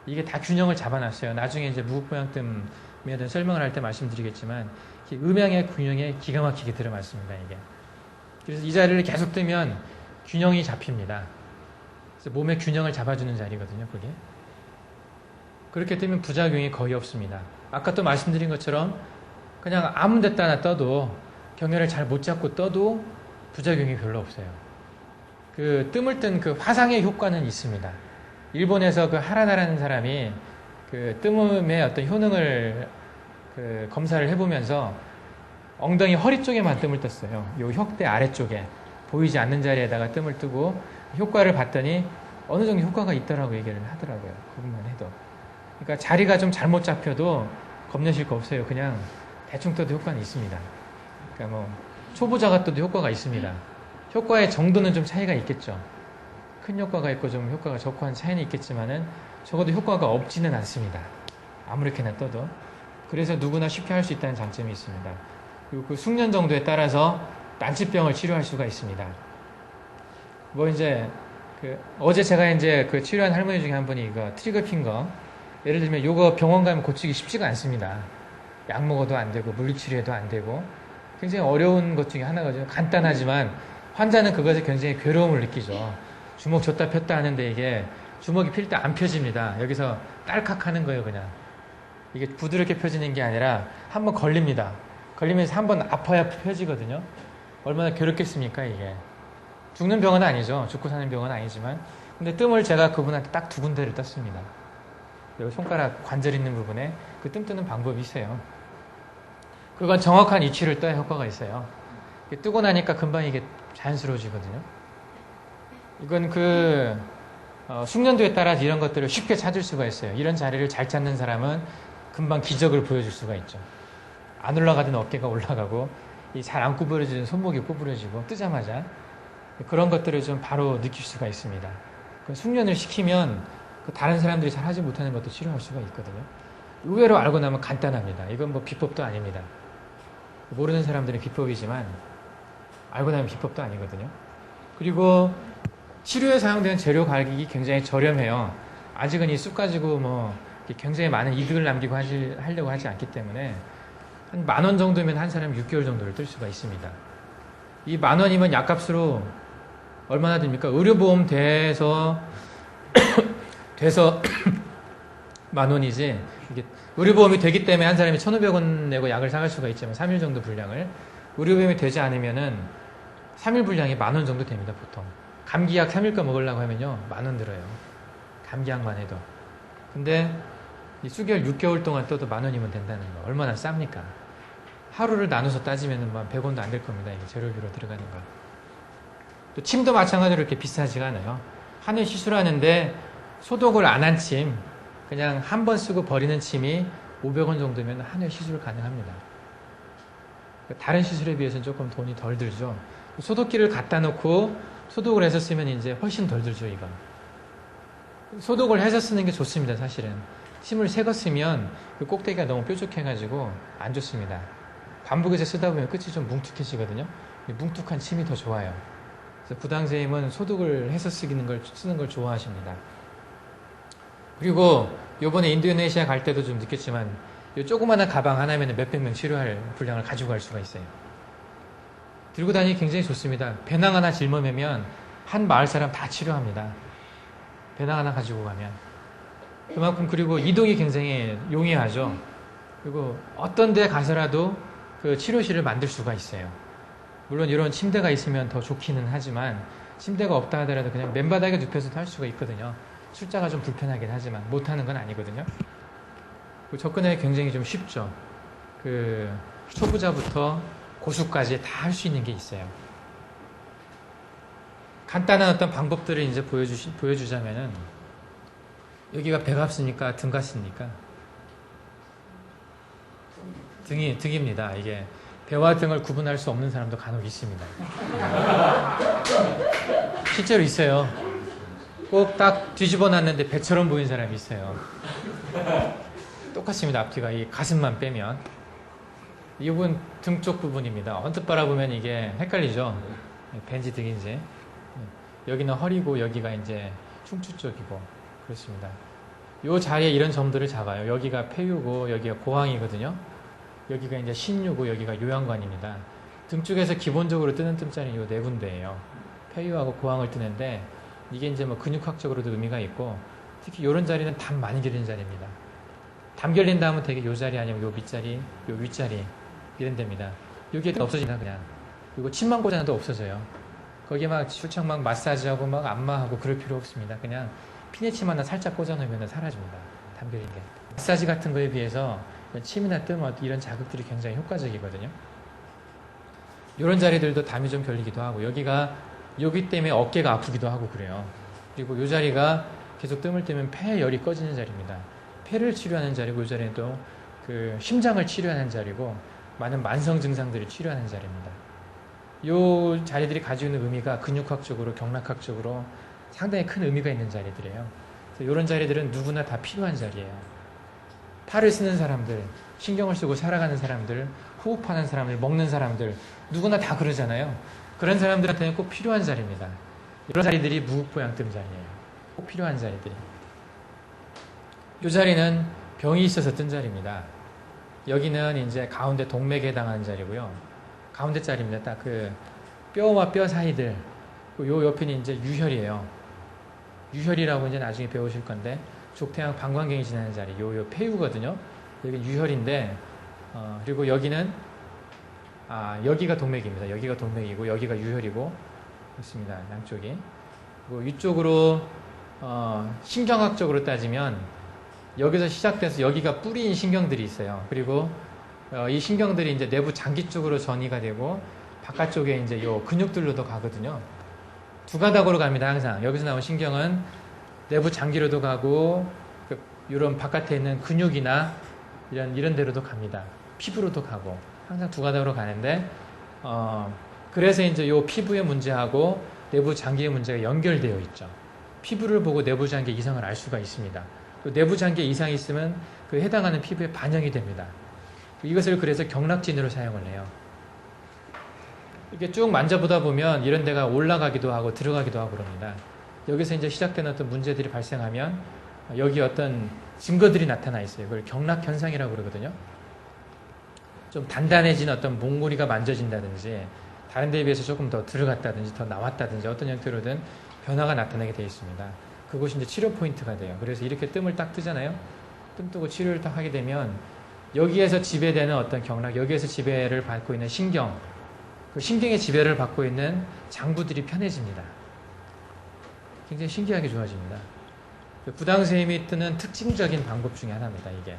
이게 다 균형을 잡아놨어요. 나중에 이제 무국보양뜸에 대한 설명을 할 때 말씀드리겠지만 음양의 균형에 기가 막히게 들어맞습니다. 이게. 그래서 이 자리를 계속 뜨면 균형이 잡힙니다. 그래서 몸의 균형을 잡아주는 자리거든요. 그게. 그렇게 뜨면 부작용이 거의 없습니다. 아까 또 말씀드린 것처럼 그냥 아무 데다나 떠도 경혈을 잘 못 잡고 떠도 부작용이 별로 없어요. 그 뜸을 뜬 그 화상의 효과는 있습니다. 일본에서 그 하라나라는 사람이 그 뜸의 어떤 효능을 그 검사를 해보면서 엉덩이 허리 쪽에만 뜸을 떴어요. 요 혁대 아래쪽에 보이지 않는 자리에다가 뜸을 뜨고 효과를 봤더니 어느 정도 효과가 있더라고 얘기를 하더라고요. 그것만 해도. 그러니까 자리가 좀 잘못 잡혀도 겁내실 거 없어요. 그냥 대충 떠도 효과는 있습니다. 그러니까 뭐 초보자가 떠도 효과가 있습니다. 효과의 정도는 좀 차이가 있겠죠. 큰 효과가 있고 좀 효과가 적고 한 차이는 있겠지만은 적어도 효과가 없지는 않습니다. 아무렇게나 떠도. 그래서 누구나 쉽게 할 수 있다는 장점이 있습니다. 그리고 그 숙련 정도에 따라서 난치병을 치료할 수가 있습니다. 뭐 이제 어제 제가 이제 그 치료한 할머니 중에 한 분이 이거 트리거 핑거, 예를 들면 요거 병원 가면 고치기 쉽지가 않습니다. 약 먹어도 안 되고 물리치료해도 안 되고 굉장히 어려운 것 중에 하나거든요. 간단하지만 환자는 그것에 굉장히 괴로움을 느끼죠. 주먹 줬다 폈다 하는데 이게 주먹이 필 때 안 펴집니다. 여기서 딸칵 하는 거예요, 그냥. 이게 부드럽게 펴지는 게 아니라 한번 걸립니다. 걸리면서 한번 아파야 펴지거든요. 얼마나 괴롭겠습니까, 이게. 죽는 병은 아니죠. 죽고 사는 병은 아니지만. 근데 뜸을 제가 그분한테 딱 2군데를 떴습니다. 여기 손가락 관절 있는 부분에 그 뜸 뜨는 방법이 있어요. 그건 정확한 위치를 떠야 효과가 있어요. 뜨고 나니까 금방 이게 자연스러워지거든요. 이건 숙련도에 따라 이런 것들을 쉽게 찾을 수가 있어요. 이런 자리를 잘 찾는 사람은 금방 기적을 보여줄 수가 있죠. 안 올라가던 어깨가 올라가고 잘 안 구부러지는 손목이 구부러지고 뜨자마자 그런 것들을 좀 바로 느낄 수가 있습니다. 숙련을 시키면 다른 사람들이 잘 하지 못하는 것도 치료할 수가 있거든요. 의외로 알고 나면 간단합니다. 이건 뭐 비법도 아닙니다. 모르는 사람들은 비법이지만 알고 나면 비법도 아니거든요. 그리고 치료에 사용되는 재료 가격이 굉장히 저렴해요. 아직은 이 쑥 가지고 뭐 굉장히 많은 이득을 남기고 하려고 하지 않기 때문에 한 10,000원 정도면 한 사람 6개월 정도를 뜰 수가 있습니다. 이 10,000원이면 약값으로 얼마나 됩니까? 의료보험 돼서 10,000원이지. 이게 의료보험이 되기 때문에 한 사람이 1,500원 내고 약을 사갈 수가 있지만 3일 정도 분량을. 의료보험이 되지 않으면은 3일 분량이 10,000원 정도 됩니다, 보통. 감기약 3일거 먹으려고 하면요, 10,000원 들어요. 감기약만 해도. 근데 이 수개월 6개월 동안 떠도 10,000원이면 된다는 거. 얼마나 쌉니까? 하루를 나눠서 따지면은 100원도 안 될 겁니다. 이게 재료비로 들어가는 거. 또 침도 마찬가지로 이렇게 비싸지가 않아요. 한해 시술하는데 소독을 안 한 침, 그냥 한 번 쓰고 버리는 침이 500원 정도면 한 해 시술 가능합니다. 다른 시술에 비해서는 조금 돈이 덜 들죠. 소독기를 갖다 놓고 소독을 해서 쓰면 이제 훨씬 덜 들죠, 이건. 소독을 해서 쓰는 게 좋습니다, 사실은. 침을 새거 쓰면 그 꼭대기가 너무 뾰족해가지고 안 좋습니다. 반복해서 쓰다 보면 끝이 좀 뭉툭해지거든요. 뭉툭한 침이 더 좋아요. 그래서 부당선생님은 소독을 해서 쓰는 걸 좋아하십니다. 그리고 요번에 인도네시아 갈 때도 좀 느꼈지만 이 조그마한 가방 하나면 몇백 명 치료할 분량을 가지고 갈 수가 있어요. 들고 다니기 굉장히 좋습니다. 배낭 하나 짊어매면 한 마을 사람 다 치료합니다. 배낭 하나 가지고 가면. 그만큼 그리고 이동이 굉장히 용이하죠. 그리고 어떤 데 가서라도 그 치료실을 만들 수가 있어요. 물론 이런 침대가 있으면 더 좋기는 하지만 침대가 없다 하더라도 그냥 맨바닥에 눕혀서도 할 수가 있거든요. 출자가 좀 불편하긴 하지만 못하는 건 아니거든요. 접근하기 굉장히 좀 쉽죠. 그 초보자부터 고수까지 다 할 수 있는 게 있어요. 간단한 어떤 방법들을 이제 보여주자면은 여기가 배가 없으니까 등 같습니까? 등입니다. 이게 배와 등을 구분할 수 없는 사람도 간혹 있습니다. 실제로 있어요. 꼭 딱 뒤집어 놨는데 배처럼 보이는 사람이 있어요. 똑같습니다. 앞뒤가 이 가슴만 빼면. 이 부분 등 쪽 부분입니다. 언뜻 바라보면 이게 헷갈리죠. 배인지 등인지. 여기는 허리고 여기가 이제 충추 쪽이고 그렇습니다. 이 자리에 이런 점들을 잡아요. 여기가 폐유고 여기가 고황이거든요. 여기가 이제 신유고 여기가 요양관입니다. 등 쪽에서 기본적으로 뜨는 뜸자리는 이 네 군데예요. 폐유하고 고황을 뜨는데 이게 이제 뭐 근육학적으로도 의미가 있고 특히 이런 자리는 담 많이 결리는 자리입니다. 담 결린다 하면 되게 요 자리 아니면 요 밑자리, 요 윗자리 이런 데입니다. 여기에 없어진다 그냥. 그리고 침만 꽂아놔도 없어져요. 거기에 막 출장 막 마사지하고 막 안마하고 그럴 필요 없습니다. 그냥 피네침 하나 살짝 꽂아놓으면 사라집니다. 담 결린 게. 마사지 같은 거에 비해서 침이나 뜸 이런 자극들이 굉장히 효과적이거든요. 이런 자리들도 담이 좀 결리기도 하고 여기 때문에 어깨가 아프기도 하고 그래요. 그리고 이 자리가 계속 뜸을 뜨면 폐열이 꺼지는 자리입니다. 폐를 치료하는 자리고 이 자리는 또 그 심장을 치료하는 자리고 많은 만성 증상들을 치료하는 자리입니다. 이 자리들이 가지고 있는 의미가 근육학적으로 경락학적으로 상당히 큰 의미가 있는 자리들이에요. 그래서 이런 자리들은 누구나 다 필요한 자리예요. 팔을 쓰는 사람들, 신경을 쓰고 살아가는 사람들, 호흡하는 사람들, 먹는 사람들 누구나 다 그러잖아요. 그런 사람들한테는 꼭 필요한 자리입니다. 이런 자리들이 무국보양뜸 자리예요. 꼭 필요한 자리들이. 이 자리는 병이 있어서 뜬 자리입니다. 여기는 이제 가운데 동맥에 해당하는 자리고요. 가운데 자리입니다. 딱 그 뼈와 뼈 사이들. 요 옆에는 이제 유혈이에요. 유혈이라고 이제 나중에 배우실 건데 족태양 방광경이 지나는 자리. 요 폐유거든요. 여기 유혈인데 그리고 여기는 여기가 동맥입니다. 여기가 동맥이고 여기가 유혈이고 그렇습니다. 양쪽이. 그리고 이쪽으로 신경학적으로 따지면 여기서 시작돼서 여기가 뿌리인 신경들이 있어요. 그리고 이 신경들이 이제 내부 장기 쪽으로 전이가 되고 바깥쪽에 이제 요 근육들로도 가거든요. 두 가닥으로 갑니다. 항상 여기서 나온 신경은 내부 장기로도 가고 이런 바깥에 있는 근육이나 이런 데로도 갑니다. 피부로도 가고 항상 두 가닥으로 가는데 그래서 이제 요 피부의 문제하고 내부 장기의 문제가 연결되어 있죠. 피부를 보고 내부 장기 이상을 알 수가 있습니다. 내부 장기에 이상이 있으면 그 해당하는 피부에 반영이 됩니다. 이것을 그래서 경락진으로 사용을 해요. 이렇게 쭉 만져보다 보면 이런 데가 올라가기도 하고 들어가기도 하고 그럽니다. 여기서 이제 시작되는 어떤 문제들이 발생하면 여기 어떤 증거들이 나타나 있어요. 그걸 경락현상이라고 그러거든요. 좀 단단해진 어떤 몽골이가 만져진다든지 다른 데에 비해서 조금 더 들어갔다든지 더 나왔다든지 어떤 형태로든 변화가 나타나게 되어 있습니다. 그것이 이제 치료 포인트가 돼요. 그래서 이렇게 뜸을 딱 뜨잖아요. 뜸 뜨고 치료를 딱 하게 되면 여기에서 지배되는 어떤 경락, 여기에서 지배를 받고 있는 신경, 그 신경의 지배를 받고 있는 장부들이 편해집니다. 굉장히 신기하게 좋아집니다. 부당선생님이 뜨는 특징적인 방법 중에 하나입니다. 이게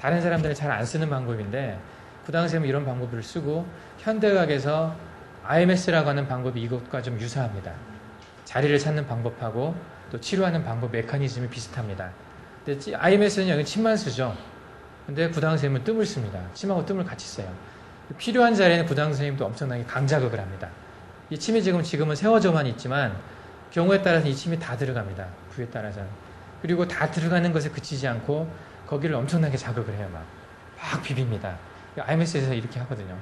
다른 사람들은 잘 안 쓰는 방법인데 부당선생님은 이런 방법을 쓰고 현대의학에서 IMS라고 하는 방법이 이것과 좀 유사합니다. 자리를 찾는 방법하고 또 치료하는 방법 메커니즘이 비슷합니다. 근데 IMS는 여기 침만 쓰죠. 근데 부당선생님은 뜸을 씁니다. 침하고 뜸을 같이 써요. 필요한 자리에는 부당선생님도 엄청나게 강자극을 합니다. 이 침이 지금은 세워져만 있지만 경우에 따라서는 이 침이 다 들어갑니다. 부에 따라서는. 그리고 다 들어가는 것에 그치지 않고 거기를 엄청나게 자극을 해요. 막 비빕니다. IMS에서 이렇게 하거든요.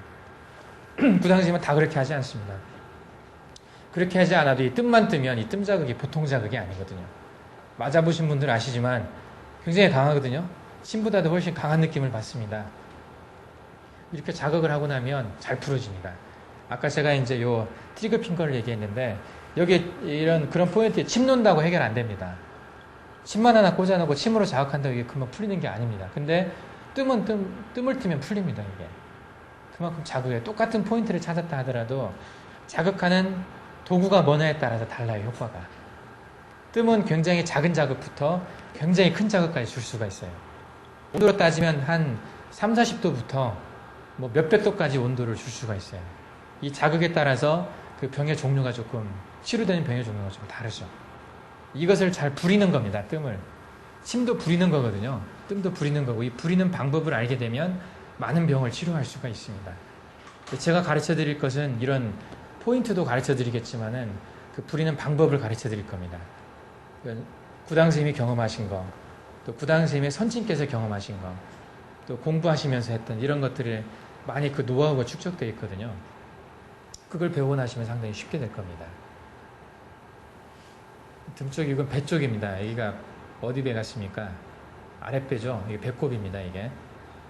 그 당시에는 다 그렇게 하지 않습니다. 그렇게 하지 않아도 이 뜸만 뜨면 이 뜸 자극이 보통 자극이 아니거든요. 맞아보신 분들 아시지만 굉장히 강하거든요. 침보다도 훨씬 강한 느낌을 받습니다. 이렇게 자극을 하고 나면 잘 풀어집니다. 아까 제가 이제 요 트리거 핑거를 얘기했는데 여기 이런 그런 포인트에 침 논다고 해결 안 됩니다. 침만 하나 꽂아놓고 침으로 자극한다고 이게 금방 풀리는 게 아닙니다. 근데 뜸을 트면 풀립니다. 이게 그만큼 자극에 똑같은 포인트를 찾았다 하더라도 자극하는 도구가 뭐냐에 따라서 달라요. 효과가. 뜸은 굉장히 작은 자극부터 굉장히 큰 자극까지 줄 수가 있어요. 온도로 따지면 한 3, 40도부터 뭐 몇백 도까지 온도를 줄 수가 있어요. 이 자극에 따라서 그 병의 종류가 조금 치료되는 병의 종류가 좀 다르죠. 이것을 잘 부리는 겁니다. 뜸을. 침도 부리는 거거든요. 뜸도 부리는 거고 이 부리는 방법을 알게 되면 많은 병을 치료할 수가 있습니다. 제가 가르쳐 드릴 것은 이런 포인트도 가르쳐 드리겠지만은 그 부리는 방법을 가르쳐 드릴 겁니다. 구당 선생님이 경험하신 거, 또 구당 선생님의 선친께서 경험하신 거, 또 공부하시면서 했던 이런 것들이 많이 그 노하우가 축적되어 있거든요. 그걸 배우고 나시면 상당히 쉽게 될 겁니다. 등 쪽 이건 배 쪽입니다. 여기가 어디 배 같습니까? 아랫배죠. 이게 배꼽입니다. 이게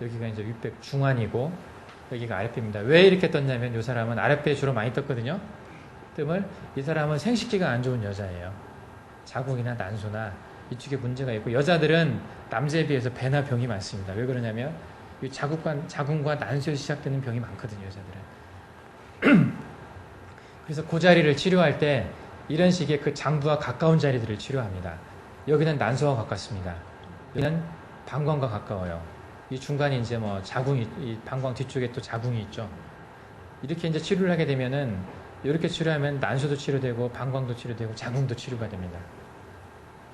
여기가 이제 윗배 중안이고 여기가 아랫배입니다. 왜 이렇게 떴냐면 이 사람은 아랫배에 주로 많이 떴거든요. 뜸을. 이 사람은 생식기가 안 좋은 여자예요. 자궁이나 난소나 이쪽에 문제가 있고 여자들은 남자에 비해서 배나 병이 많습니다. 왜 그러냐면 이 자궁과 난소에서 시작되는 병이 많거든요. 여자들은. 그래서 그 자리를 치료할 때 이런 식의 그 장부와 가까운 자리들을 치료합니다. 여기는 난소와 가깝습니다. 여기는 방광과 가까워요. 이 중간에 이제 뭐 자궁이, 이 방광 뒤쪽에 또 자궁이 있죠. 이렇게 이제 치료를 하게 되면은 이렇게 치료하면 난소도 치료되고 방광도 치료되고 자궁도 치료가 됩니다.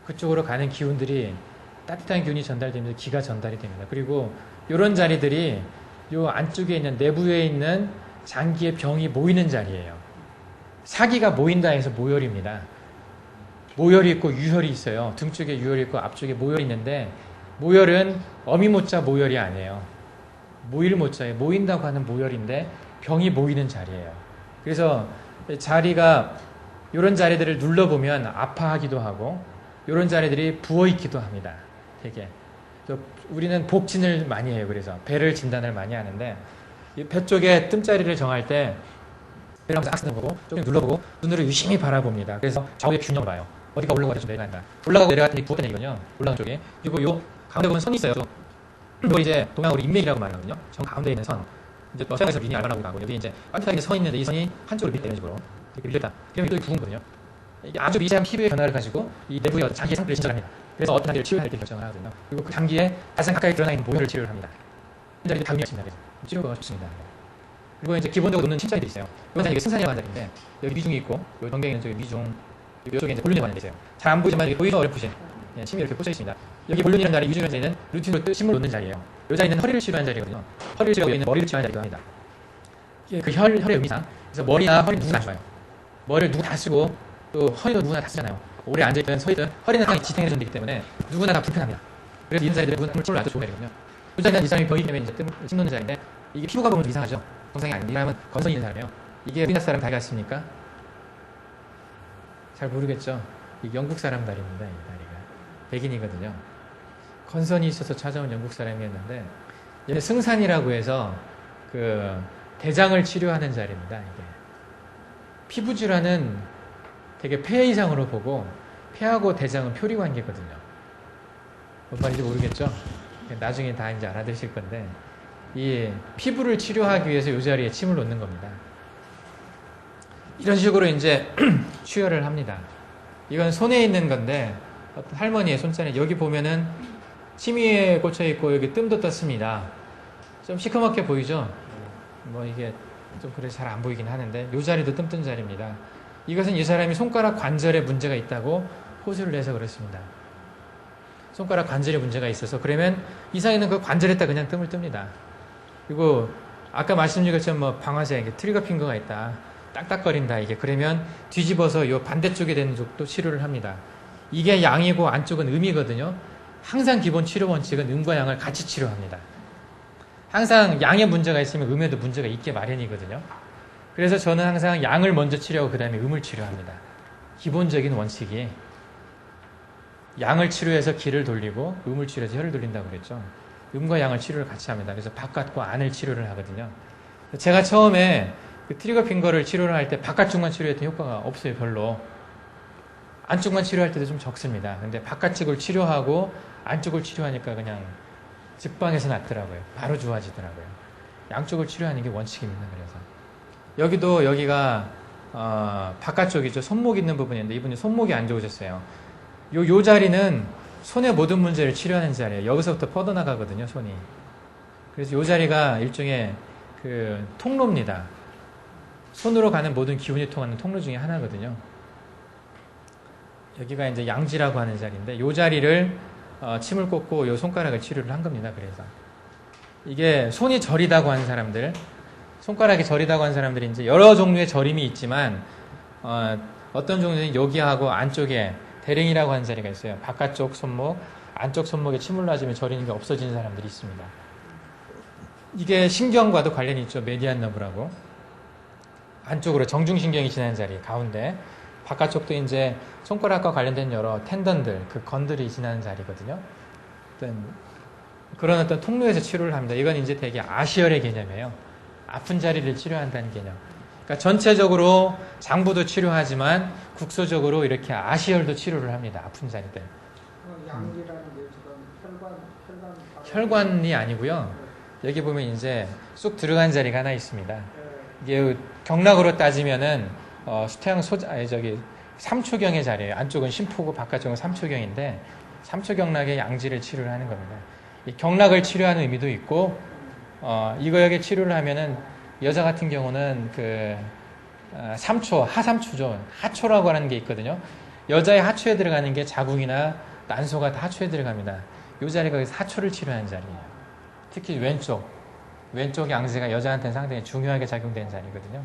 그쪽으로 가는 기운들이 따뜻한 기운이 전달되면서 기가 전달이 됩니다. 그리고 이런 자리들이 요 안쪽에 있는 내부에 있는 장기의 병이 모이는 자리예요. 사기가 모인다 해서 모혈입니다. 모혈이 있고 유혈이 있어요. 등 쪽에 유혈이 있고 앞쪽에 모혈이 있는데 모혈은 어미모자 모혈이 아니에요. 모일 모자예요. 모인다고 하는 모혈인데 병이 모이는 자리예요. 그래서 자리가 이런 자리들을 눌러보면 아파하기도 하고 이런 자리들이 부어있기도 합니다. 되게. 우리는 복진을 많이 해요. 그래서 배를 진단을 많이 하는데 이 배 쪽에 뜸자리를 정할 때 배를 한번 싹 보고 좀 눌러보고 눈으로 유심히 바라봅니다. 그래서 좌우에 균형을 봐요. 어디가 올라가고 좀 내려간다. 올라가고 내려갔더니 부었다는 얘기거든요. 올라간 쪽에. 그리고 요 가운데 보면 선이 있어요. 이거 이제 동양으로 인맥이라고 말하거든요. 정 가운데 있는 선. 이제 서양에서 민이 알바라고 하고 여기 이제 빤듯하게 선 있는데 이 선이 한쪽으로 밑에 이런 식으로 이렇게 밀렸다. 그러면 또 부은 거거든요. 이게 아주 미세한 피부의 변화를 가지고 이 내부의 장기의 상태를 진단합니다. 그래서 어떤 단계를 치료해야 할지 결정을 하거든요. 그리고 그 장기에 가장 가까이 드러나 있는 모혈을 치료를 합니다. 이 자리에 다음이 있습니다. 그래서 치료가 좋습니다. 그리고 이제 기본적으로 놓는 침자리도 있어요. 이건 이게 승산이라고 하는 자리인데 여기 미중이 있고 여기 정경에는 저기 미중, 이쪽에 이제 볼륨이 관련돼 있어요. 잘 안 보이지만 여기 보이서 어렴풋이 침이 이렇게 꽂혀 있습니다. 여기 볼륨이라는 자리, 미중이라는 자리는 루틴으로 침을 놓는 자리예요. 이 자리는 허리를 치료하는 자리거든요. 허리를 치료하고 있는 머리를 치료하는 자리도 합니다. 그 혈의 의미상. 그래서 머리나 허리 누구 다 좋아요. 머리를 누구 다 쓰고 또 허리도 누구나 다 쓰잖아요. 오래 앉아있든 서있든 허리는 항상 지탱해서 전되기 때문에 누구나 다 불편합니다. 그래서 이런 자리들은 누구나 춤을 아주 좋은 자리거든요. 이 자리는 이 사람이 병이 되면 이제 침 놓는 자리인데 이게 피부가 보면 좀 이상하죠. 정상이 아닌 이 사람은 건선이 있는 사람이에요. 이게 우리나라 사람 다리가 있습니까? 잘 모르겠죠. 이 영국 사람 다리입니다. 이 다리가 백인이거든요. 건선이 있어서 찾아온 영국 사람이었는데 얘는 승산이라고 해서 그 대장을 치료하는 자리입니다. 이게 피부 질환은 되게 폐 이상으로 보고 폐하고 대장은 표리 관계거든요. 뭔 말인지 모르겠죠. 나중에 다 이제 알아들으실 건데 이 피부를 치료하기 위해서 이 자리에 침을 놓는 겁니다. 이런 식으로 이제 치료를 합니다. 이건 손에 있는 건데 어떤 할머니의 손자는 여기 보면은 침이 꽂혀 있고 여기 뜸도 떴습니다. 좀 시커멓게 보이죠? 뭐 이게 좀 그래서 잘 안 보이긴 하는데 이 자리도 뜸 뜬 자리입니다. 이것은 이 사람이 손가락 관절에 문제가 있다고 호소를 해서 그렇습니다. 손가락 관절에 문제가 있어서 그러면 이상에는 그 관절에다 그냥 뜸을 뜹니다. 그리고 아까 말씀드린 것처럼 뭐 방아쇠, 트리거 핑거가 있다. 딱딱거린다 이게. 그러면 뒤집어서 요 반대쪽에 되는 쪽도 치료를 합니다. 이게 양이고 안쪽은 음이거든요. 항상 기본 치료 원칙은 음과 양을 같이 치료합니다. 항상 양에 문제가 있으면 음에도 문제가 있게 마련이거든요. 그래서 저는 항상 양을 먼저 치료하고 그 다음에 음을 치료합니다. 기본적인 원칙이 양을 치료해서 기를 돌리고 음을 치료해서 혈을 돌린다고 그랬죠. 음과 양을 치료를 같이 합니다. 그래서 바깥과 안을 치료를 하거든요. 제가 처음에 그 트리거 핑거를 치료를 할 때 바깥쪽만 치료했더니 효과가 없어요. 별로. 안쪽만 치료할 때도 좀 적습니다. 근데 바깥쪽을 치료하고 안쪽을 치료하니까 그냥 직방에서 낫더라고요. 바로 좋아지더라고요. 양쪽을 치료하는 게 원칙입니다. 그래서 여기가 바깥쪽이죠. 손목 있는 부분인데 이분이 손목이 안 좋으셨어요. 요 자리는 손의 모든 문제를 치료하는 자리예요. 여기서부터 뻗어나가거든요. 손이. 그래서 요 자리가 일종의 그 통로입니다. 손으로 가는 모든 기운이 통하는 통로 중에 하나거든요. 여기가 이제 양지라고 하는 자리인데 요 자리를 침을 꽂고 요 손가락을 치료를 한 겁니다. 그래서 이게 손이 저리다고 하는 사람들, 손가락이 저리다고 하는 사람들이 이제 여러 종류의 저림이 있지만 어떤 종류는 여기하고 안쪽에 대릉이라고 하는 자리가 있어요. 바깥쪽 손목, 안쪽 손목에 침을 놔주면 저리는 게 없어지는 사람들이 있습니다. 이게 신경과도 관련이 있죠. 메디안 너브라고. 안쪽으로 정중신경이 지나는 자리 가운데, 바깥쪽도 이제 손가락과 관련된 여러 텐던들, 그 건들이 지나는 자리거든요. 그런 어떤 통로에서 치료를 합니다. 이건 이제 되게 아시혈의 개념이에요. 아픈 자리를 치료한다는 개념. 그러니까 전체적으로 장부도 치료하지만 국소적으로 이렇게 아시혈도 치료를 합니다. 아픈 자리들. 양지라는 게 지금 혈관이 아니고요. 여기 보면 이제 쑥 들어간 자리가 하나 있습니다. 이게 경락으로 따지면은 삼초경의 자리예요. 안쪽은 심포고 바깥쪽은 삼초경인데 삼초경락의 양지를 치료를 하는 겁니다. 이 경락을 치료하는 의미도 있고 이거에게 치료를 하면은 여자 같은 경우는 그 삼초, 하삼초죠. 하초라고 하는 게 있거든요. 여자의 하초에 들어가는 게 자궁이나 난소가 다 하초에 들어갑니다. 이 자리가 여기서 하초를 치료하는 자리예요. 특히 왼쪽 양지가 여자한테는 상당히 중요하게 작용되는 자리거든요.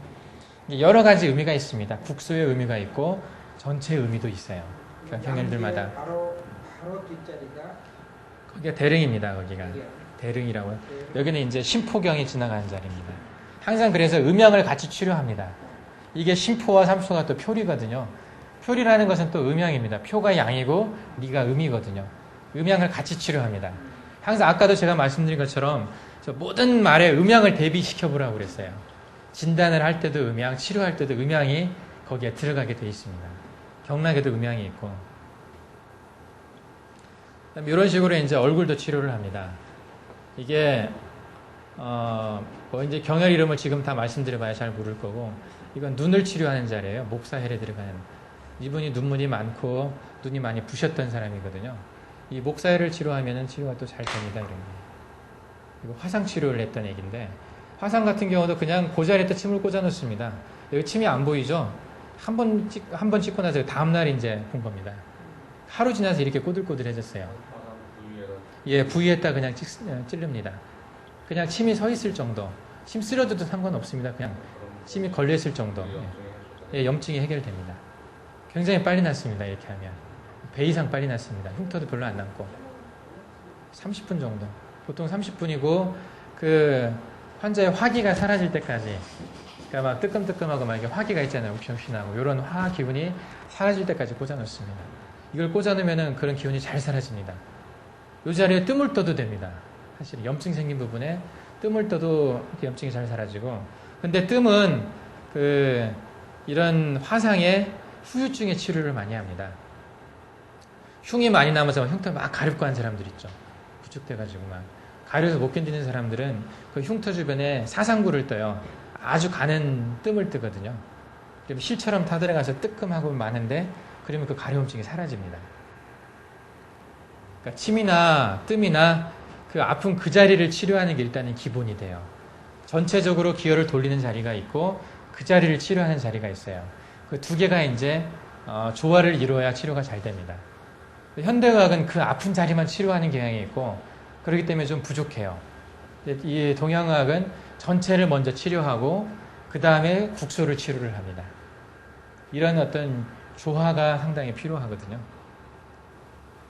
여러 가지 의미가 있습니다. 국소의 의미가 있고 전체 의미도 있어요. 경혈들마다. 바로 뒷자리가 거기가 대릉입니다. 거기가 대릉이라고요. 여기는 이제 심포경이 지나가는 자리입니다. 항상 그래서 음양을 같이 치료합니다. 이게 심포와 삼초가 또 표리거든요. 표리라는 것은 또 음양입니다. 표가 양이고 리가 음이거든요. 음양을 같이 치료합니다. 항상 아까도 제가 말씀드린 것처럼 모든 말에 음양을 대비시켜 보라고 그랬어요. 진단을 할 때도 음양, 치료할 때도 음양이 거기에 들어가게 되어 있습니다. 경락에도 음양이 있고. 이런 식으로 이제 얼굴도 치료를 합니다. 이게 뭐 이제 경혈 이름을 지금 다 말씀드려봐야 잘 모를 거고, 이건 눈을 치료하는 자리예요. 목사혈에 들어가는. 이분이 눈물이 많고 눈이 많이 부셨던 사람이거든요. 이 목사혈을 치료하면은 치료가 또 잘 됩니다. 이런 게. 이거 화상 치료를 했던 얘기인데, 화상 같은 경우도 그냥 그 자리에 침을 꽂아 놓습니다. 여기 침이 안 보이죠? 한 번 찍고 나서 다음날 이제 본 겁니다. 하루 지나서 이렇게 꼬들꼬들해졌어요. 예, 부위에다 그냥 찌릅니다. 그냥 침이 서 있을 정도. 침 쓰러져도 상관없습니다. 그냥 침이 걸려있을 정도. 예, 염증이 해결됩니다. 굉장히 빨리 낫습니다. 이렇게 하면. 배 이상 빨리 낫습니다. 흉터도 별로 안 남고. 30분 정도. 보통 30분이고, 그 환자의 화기가 사라질 때까지, 그러니까 막 뜨끔뜨끔하고 막 이렇게 화기가 있잖아요. 욱신욱신하고. 이런 화 기운이 사라질 때까지 꽂아 놓습니다. 이걸 꽂아 놓으면은 그런 기운이 잘 사라집니다. 이 자리에 뜸을 떠도 됩니다. 사실 염증 생긴 부분에 뜸을 떠도 염증이 잘 사라지고, 근데 뜸은 이런 화상의 후유증의 치료를 많이 합니다. 흉이 많이 남아서 흉터 막 가렵고 한 사람들 있죠. 부축돼가지고 막 가려서 못 견디는 사람들은 그 흉터 주변에 사상구를 떠요. 아주 가는 뜸을 뜨거든요. 그러면 실처럼 타들어가서 뜨끔하고 많은데, 그러면 그 가려움증이 사라집니다. 그러니까 침이나 뜸이나 그 아픈 그 자리를 치료하는 게 일단은 기본이 돼요. 전체적으로 기혈을 돌리는 자리가 있고 그 자리를 치료하는 자리가 있어요. 그 두 개가 이제 조화를 이루어야 치료가 잘 됩니다. 현대의학은 그 아픈 자리만 치료하는 경향이 있고, 그렇기 때문에 좀 부족해요. 이 동양의학은 전체를 먼저 치료하고 그 다음에 국소를 치료를 합니다. 이런 어떤 조화가 상당히 필요하거든요.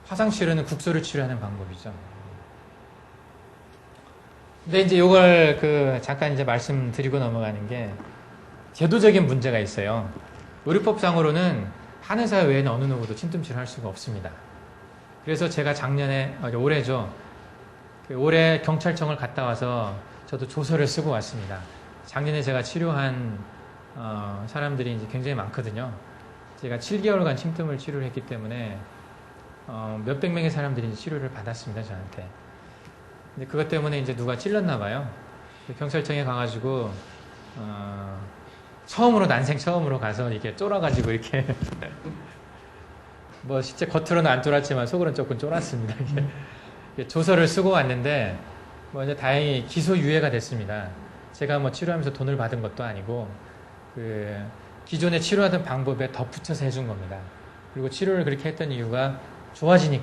화상치료는 국소를 치료하는 방법이죠. 근데 이제 이걸 잠깐 이제 말씀드리고 넘어가는 게 제도적인 문제가 있어요. 의료법상으로는 한의사 외에는 어느 누구도 침tum치료를 할 수가 없습니다. 그래서 제가 올해죠. 올해 경찰청을 갔다 와서 저도 조서를 쓰고 왔습니다. 작년에 제가 치료한 사람들이 이제 굉장히 많거든요. 제가 7개월간 침tum을 치료를 했기 때문에 몇백 명의 사람들이 이제 치료를 받았습니다, 저한테. 근데 그것 때문에 이제 누가 찔렀나 봐요. 경찰청에 가가지고 난생 처음으로 가서 이렇게 쫄아가지고 이렇게 뭐 실제 겉으로는 안 쫄았지만 속으로는 조금 쫄았습니다. 조서를 쓰고 왔는데 뭐 이제 다행히 기소 유예가 됐습니다. 제가 뭐 치료하면서 돈을 받은 것도 아니고 기존에 치료하던 방법에 덧붙여서 해준 겁니다. 그리고 치료를 그렇게 했던 이유가 좋아지는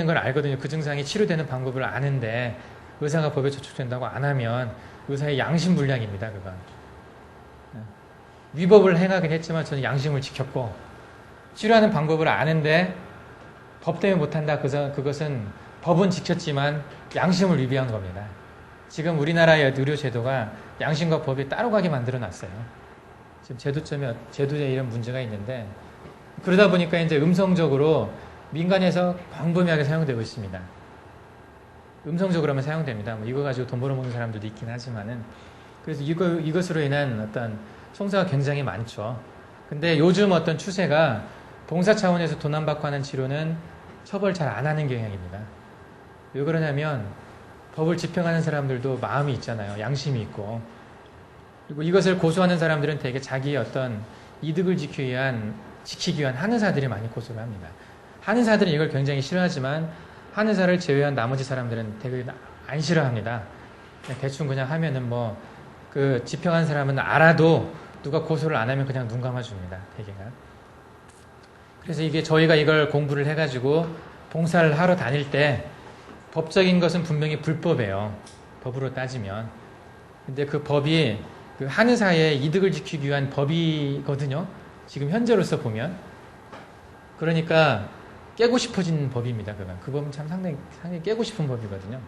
걸 알거든요. 그 증상이 치료되는 방법을 아는데 의사가 법에 저촉된다고 안 하면 의사의 양심불량입니다. 그건 위법을 행하긴 했지만 저는 양심을 지켰고, 치료하는 방법을 아는데 법 때문에 못한다. 그것은 법은 지켰지만 양심을 위배한 겁니다. 지금 우리나라의 의료 제도가 양심과 법이 따로 가게 만들어 놨어요. 지금 제도에 이런 문제가 있는데, 그러다 보니까 이제 음성적으로 민간에서 광범위하게 사용되고 있습니다. 음성적으로만 사용됩니다. 뭐 이거 가지고 돈 벌어먹는 사람들도 있긴 하지만은, 그래서 이것으로 인한 어떤 송사가 굉장히 많죠. 근데 요즘 어떤 추세가 봉사 차원에서 돈 안 받고 하는 치료는 처벌 잘 안 하는 경향입니다. 왜 그러냐면 법을 집행하는 사람들도 마음이 있잖아요. 양심이 있고. 그리고 이것을 고소하는 사람들은 되게 자기의 어떤 이득을 지키기 위한 한의사들이 많이 고소를 합니다. 한의사들은 이걸 굉장히 싫어하지만 한의사를 제외한 나머지 사람들은 되게 안 싫어합니다. 대충 그냥 하면은 집행한 사람은 알아도 누가 고소를 안 하면 그냥 눈 감아줍니다. 대개가. 그래서 저희가 이걸 공부를 해가지고 봉사를 하러 다닐 때 법적인 것은 분명히 불법이에요. 법으로 따지면. 근데 그 법이 한의사의 이득을 지키기 위한 법이거든요. 지금 현재로서 보면. 그러니까 깨고 싶어진 법입니다. 그 법은 참 상당히 깨고 싶은 법이거든요.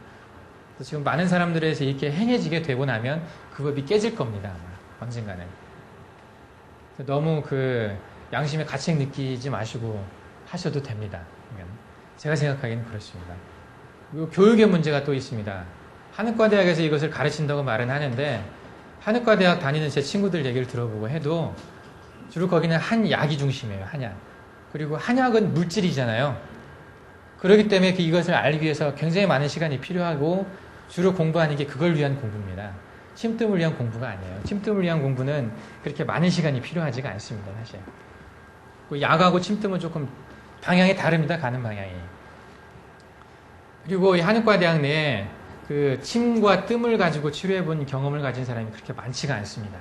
그래서 지금 많은 사람들에서 이렇게 행해지게 되고 나면 그 법이 깨질 겁니다. 아마 언젠가는. 너무 양심의 가책 느끼지 마시고 하셔도 됩니다. 제가 생각하기에는 그렇습니다. 그리고 교육의 문제가 또 있습니다. 한의과대학에서 이것을 가르친다고 말은 하는데, 한의과대학 다니는 제 친구들 얘기를 들어보고 해도 주로 거기는 한약이 중심이에요. 한약. 그리고 한약은 물질이잖아요. 그렇기 때문에 이것을 알기 위해서 굉장히 많은 시간이 필요하고 주로 공부하는 게 그걸 위한 공부입니다. 침뜸을 위한 공부가 아니에요. 침뜸을 위한 공부는 그렇게 많은 시간이 필요하지가 않습니다. 사실. 약하고 침뜸은 조금 방향이 다릅니다. 가는 방향이. 그리고 이 한의과대학 내에 침과 뜸을 가지고 치료해본 경험을 가진 사람이 그렇게 많지가 않습니다.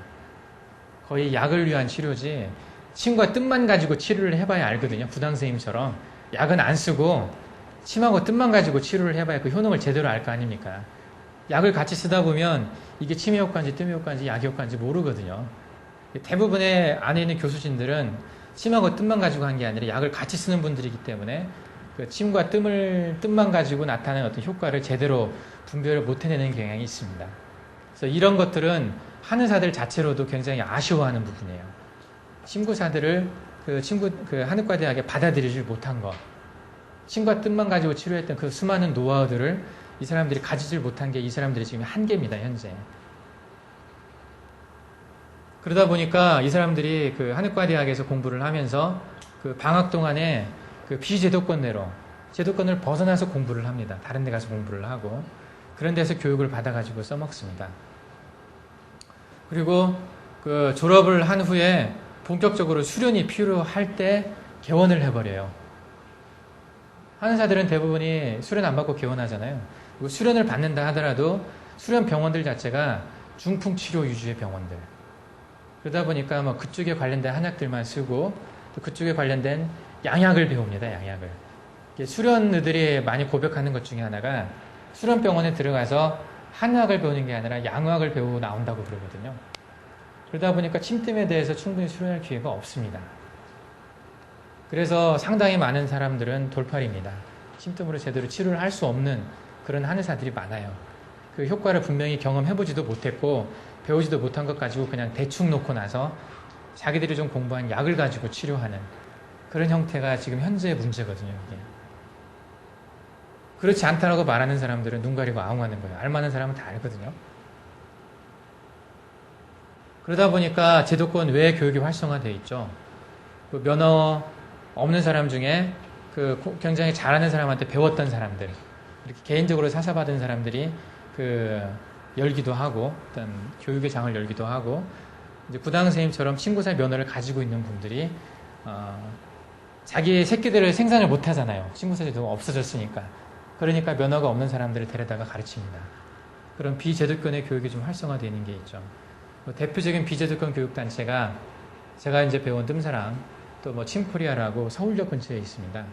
거의 약을 위한 치료지 침과 뜸만 가지고 치료를 해봐야 알거든요. 부당선생님처럼 약은 안 쓰고 침하고 뜸만 가지고 치료를 해봐야 그 효능을 제대로 알 거 아닙니까? 약을 같이 쓰다 보면 이게 침의 효과인지 뜸의 효과인지 약의 효과인지 모르거든요. 대부분의 안에 있는 교수진들은 침하고 뜸만 가지고 한 게 아니라 약을 같이 쓰는 분들이기 때문에 침과 뜸만 가지고 나타나는 어떤 효과를 제대로 분별을 못 해내는 경향이 있습니다. 그래서 이런 것들은 한의사들 자체로도 굉장히 아쉬워하는 부분이에요. 친구사들을 한의과대학에 받아들이지 못한 것, 침과 뜸만 가지고 치료했던 그 수많은 노하우들을 이 사람들이 가지질 못한 게 이 사람들이 지금 한계입니다, 현재. 그러다 보니까 이 사람들이 한의과대학에서 공부를 하면서 방학 동안에 비제도권 내로 제도권을 벗어나서 공부를 합니다. 다른 데 가서 공부를 하고 그런 데서 교육을 받아가지고 써먹습니다. 그리고 졸업을 한 후에 본격적으로 수련이 필요할 때 개원을 해버려요. 한의사들은 대부분이 수련 안 받고 개원하잖아요. 그리고 수련을 받는다 하더라도 수련 병원들 자체가 중풍치료 위주의 병원들. 그러다 보니까 그쪽에 관련된 한약들만 쓰고 또 그쪽에 관련된 양약을 배웁니다. 양약을. 수련의들이 많이 고백하는 것 중에 하나가 수련병원에 들어가서 한의학을 배우는 게 아니라 양의학을 배우고 나온다고 그러거든요. 그러다 보니까 침뜸에 대해서 충분히 수련할 기회가 없습니다. 그래서 상당히 많은 사람들은 돌팔입니다. 침뜸으로 제대로 치료를 할 수 없는 그런 한의사들이 많아요. 그 효과를 분명히 경험해보지도 못했고 배우지도 못한 것 가지고 그냥 대충 놓고 나서 자기들이 좀 공부한 약을 가지고 치료하는 그런 형태가 지금 현재의 문제거든요. 이게. 그렇지 않다라고 말하는 사람들은 눈 가리고 아웅하는 거예요. 알만한 사람은 다 알거든요. 그러다 보니까 제도권 외에 교육이 활성화되어 있죠. 그 면허 없는 사람 중에 그 굉장히 잘하는 사람한테 배웠던 사람들, 이렇게 개인적으로 사사받은 사람들이 그 열기도 하고, 어떤 교육의 장을 열기도 하고, 이제 부당 선생님처럼 친구사 면허를 가지고 있는 분들이 자기 새끼들을 생산을 못 하잖아요. 친구사 제도가 없어졌으니까. 그러니까 면허가 없는 사람들을 데려다가 가르칩니다. 그런 비제도권의 교육이 좀 활성화되는 게 있죠. 대표적인 비제도권 교육단체가 제가 이제 배운 뜸사랑, 또 뭐 침코리아라고 서울역 근처에 있습니다.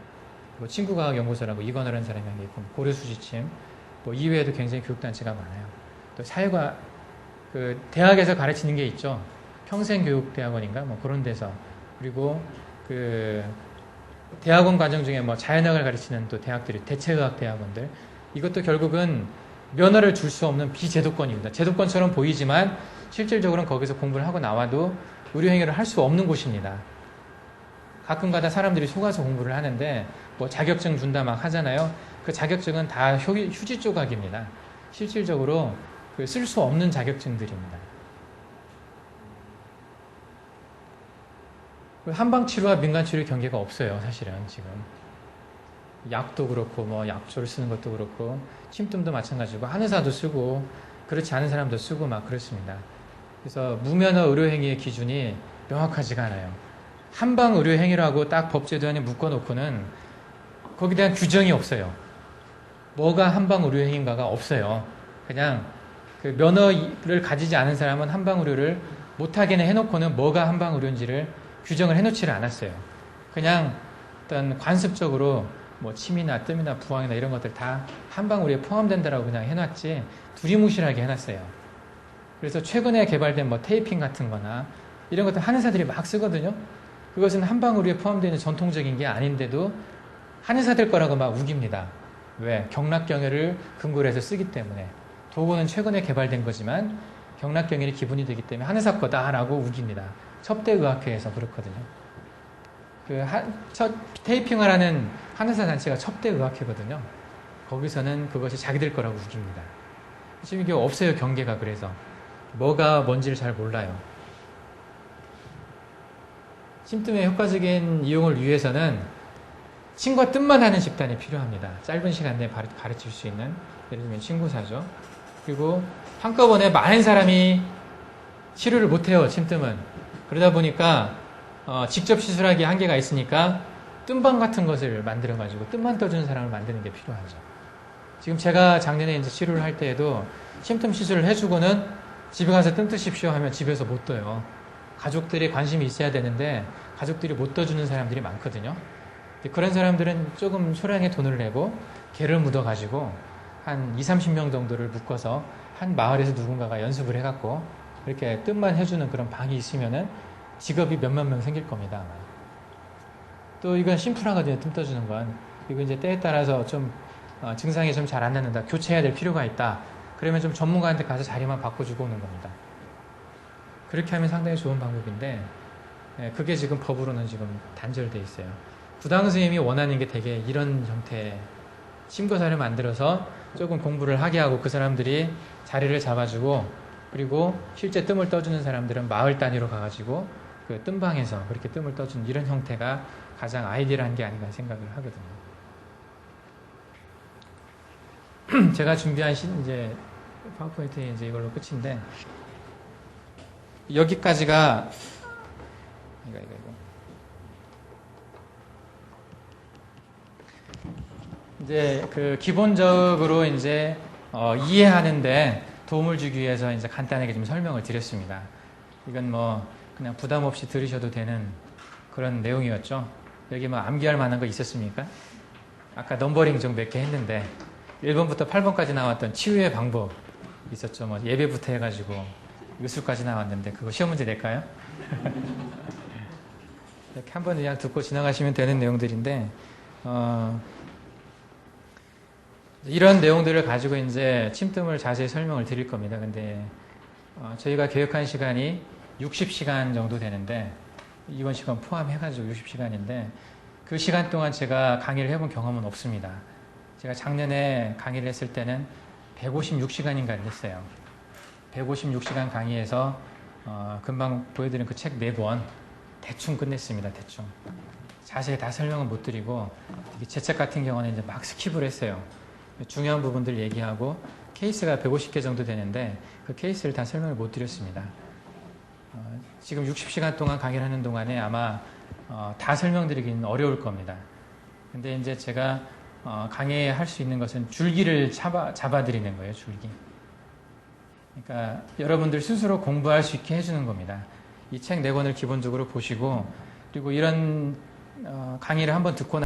뭐 친구과학연구소라고 이건호라는 사람이 한 게 있고, 고려수지침, 뭐 이외에도 굉장히 교육단체가 많아요. 또 사회과, 그 대학에서 가르치는 게 있죠. 평생교육대학원인가 뭐 그런 데서. 그리고 그 대학원 과정 중에 뭐 자연학을 가르치는 또 대학들이, 대체의학 대학원들, 이것도 결국은 면허를 줄 수 없는 비제도권입니다. 제도권처럼 보이지만 실질적으로는 거기서 공부를 하고 나와도 의료행위를 할 수 없는 곳입니다. 가끔가다 사람들이 속아서 공부를 하는데 뭐 자격증 준다 막 하잖아요. 그 자격증은 다 휴지 조각입니다. 실질적으로 쓸 수 없는 자격증들입니다. 한방치료와 민간치료의 경계가 없어요. 사실은 지금. 약도 그렇고 뭐 약초를 쓰는 것도 그렇고 침뜸도 마찬가지고 한의사도 쓰고 그렇지 않은 사람도 쓰고 막 그렇습니다. 그래서 무면허 의료행위의 기준이 명확하지가 않아요. 한방의료행위라고 딱 법제도안에 묶어놓고는 거기에 대한 규정이 없어요. 뭐가 한방의료행위인가가 없어요. 그냥 그 면허를 가지지 않은 사람은 한방의료를 못하게는 해놓고는 뭐가 한방의료인지를 규정을 해놓지를 않았어요. 그냥 어떤 관습적으로 뭐 침이나 뜸이나 부항이나 이런 것들 다 한방의료에 포함된다라고 그냥 해놨지 두리뭉실하게 해놨어요. 그래서 최근에 개발된 뭐 테이핑 같은 거나 이런 것들 한의사들이 막 쓰거든요. 그것은 한방의료에 포함되는 전통적인 게 아닌데도 한의사들 거라고 막 우깁니다. 왜? 경락경혈을 근거로 해서 쓰기 때문에. 도구는 최근에 개발된 거지만 경락경혈이 기본이 되기 때문에 한의사 거다라고 우깁니다. 첩대의학회에서 그렇거든요. 테이핑을 하는 한의사 단체가 첩대의학회거든요. 거기서는 그것이 자기들 거라고 우깁니다. 지금 이게 없어요, 경계가. 그래서 뭐가 뭔지를 잘 몰라요. 침뜸의 효과적인 이용을 위해서는 침과 뜸만 하는 집단이 필요합니다. 짧은 시간 내에 가르칠 수 있는, 예를 들면 친구사죠. 그리고 한꺼번에 많은 사람이 치료를 못해요, 침뜸은. 그러다 보니까 직접 시술하기에 한계가 있으니까 뜸방 같은 것을 만들어가지고 뜸만 떠주는 사람을 만드는 게 필요하죠. 지금 제가 작년에 이제 치료를 할 때에도 침뜸 시술을 해주고는 집에 가서 뜸 뜨십시오 하면 집에서 못 떠요. 가족들이 관심이 있어야 되는데 가족들이 못 떠주는 사람들이 많거든요. 그런 사람들은 조금 소량의 돈을 내고 개를 묻어가지고 한 20-30명 정도를 묶어서 한 마을에서 누군가가 연습을 해갖고 이렇게 뜸만 해주는 그런 방이 있으면은 직업이 몇만 명 생길 겁니다. 아마. 또 이건 심플하거든요. 뜸 떠주는 건. 이거 이제 때에 따라서 좀 증상이 좀 잘 안 낫는다. 교체해야 될 필요가 있다. 그러면 좀 전문가한테 가서 자리만 바꿔주고 오는 겁니다. 그렇게 하면 상당히 좋은 방법인데 그게 지금 법으로는 지금 단절돼 있어요. 부당 선생님이 원하는 게 되게 이런 형태의 침거사를 만들어서 조금 공부를 하게 하고 그 사람들이 자리를 잡아주고 그리고 실제 뜸을 떠주는 사람들은 마을 단위로 가가지고 그 뜸방에서 그렇게 뜸을 떠주는 이런 형태가 가장 아이디어한 게 아닌가 생각을 하거든요. 제가 준비한 이제 파워포인트 이제 이걸로 끝인데 여기까지가 이거. 이제 그 기본적으로 이제 이해하는데 도움을 주기 위해서 이제 간단하게 좀 설명을 드렸습니다. 이건 뭐 그냥 부담 없이 들으셔도 되는 그런 내용이었죠. 여기 뭐 암기할 만한 거 있었습니까? 아까 넘버링 좀 몇 개 했는데 1번부터 8번까지 나왔던 치유의 방법 있었죠. 뭐 예배부터 해가지고 의술까지 나왔는데 그거 시험 문제 낼까요? 이렇게 한번 그냥 듣고 지나가시면 되는 내용들인데 이런 내용들을 가지고 이제 침뜸을 자세히 설명을 드릴 겁니다. 근데 저희가 계획한 시간이 60시간 정도 되는데 이번 시간 포함해가지고 60시간인데 그 시간 동안 제가 강의를 해본 경험은 없습니다. 제가 작년에 강의를 했을 때는 156시간인가를 했어요. 156시간 강의해서 금방 보여드린 그 책 4권 대충 끝냈습니다. 대충. 자세히 다 설명은 못 드리고 제 책 같은 경우는 이제 막 스킵을 했어요. 중요한 부분들 얘기하고 케이스가 150개 정도 되는데 그 케이스를 다 설명을 못 드렸습니다. 지금 60시간 동안 강의를 하는 동안에 아마 다 설명드리기는 어려울 겁니다. 근데 이제 제가 강의할 수 있는 것은 줄기를 잡아드리는 거예요. 줄기. 그러니까 여러분들 스스로 공부할 수 있게 해주는 겁니다. 이 책 4권을 기본적으로 보시고 그리고 이런 강의를 한번 듣고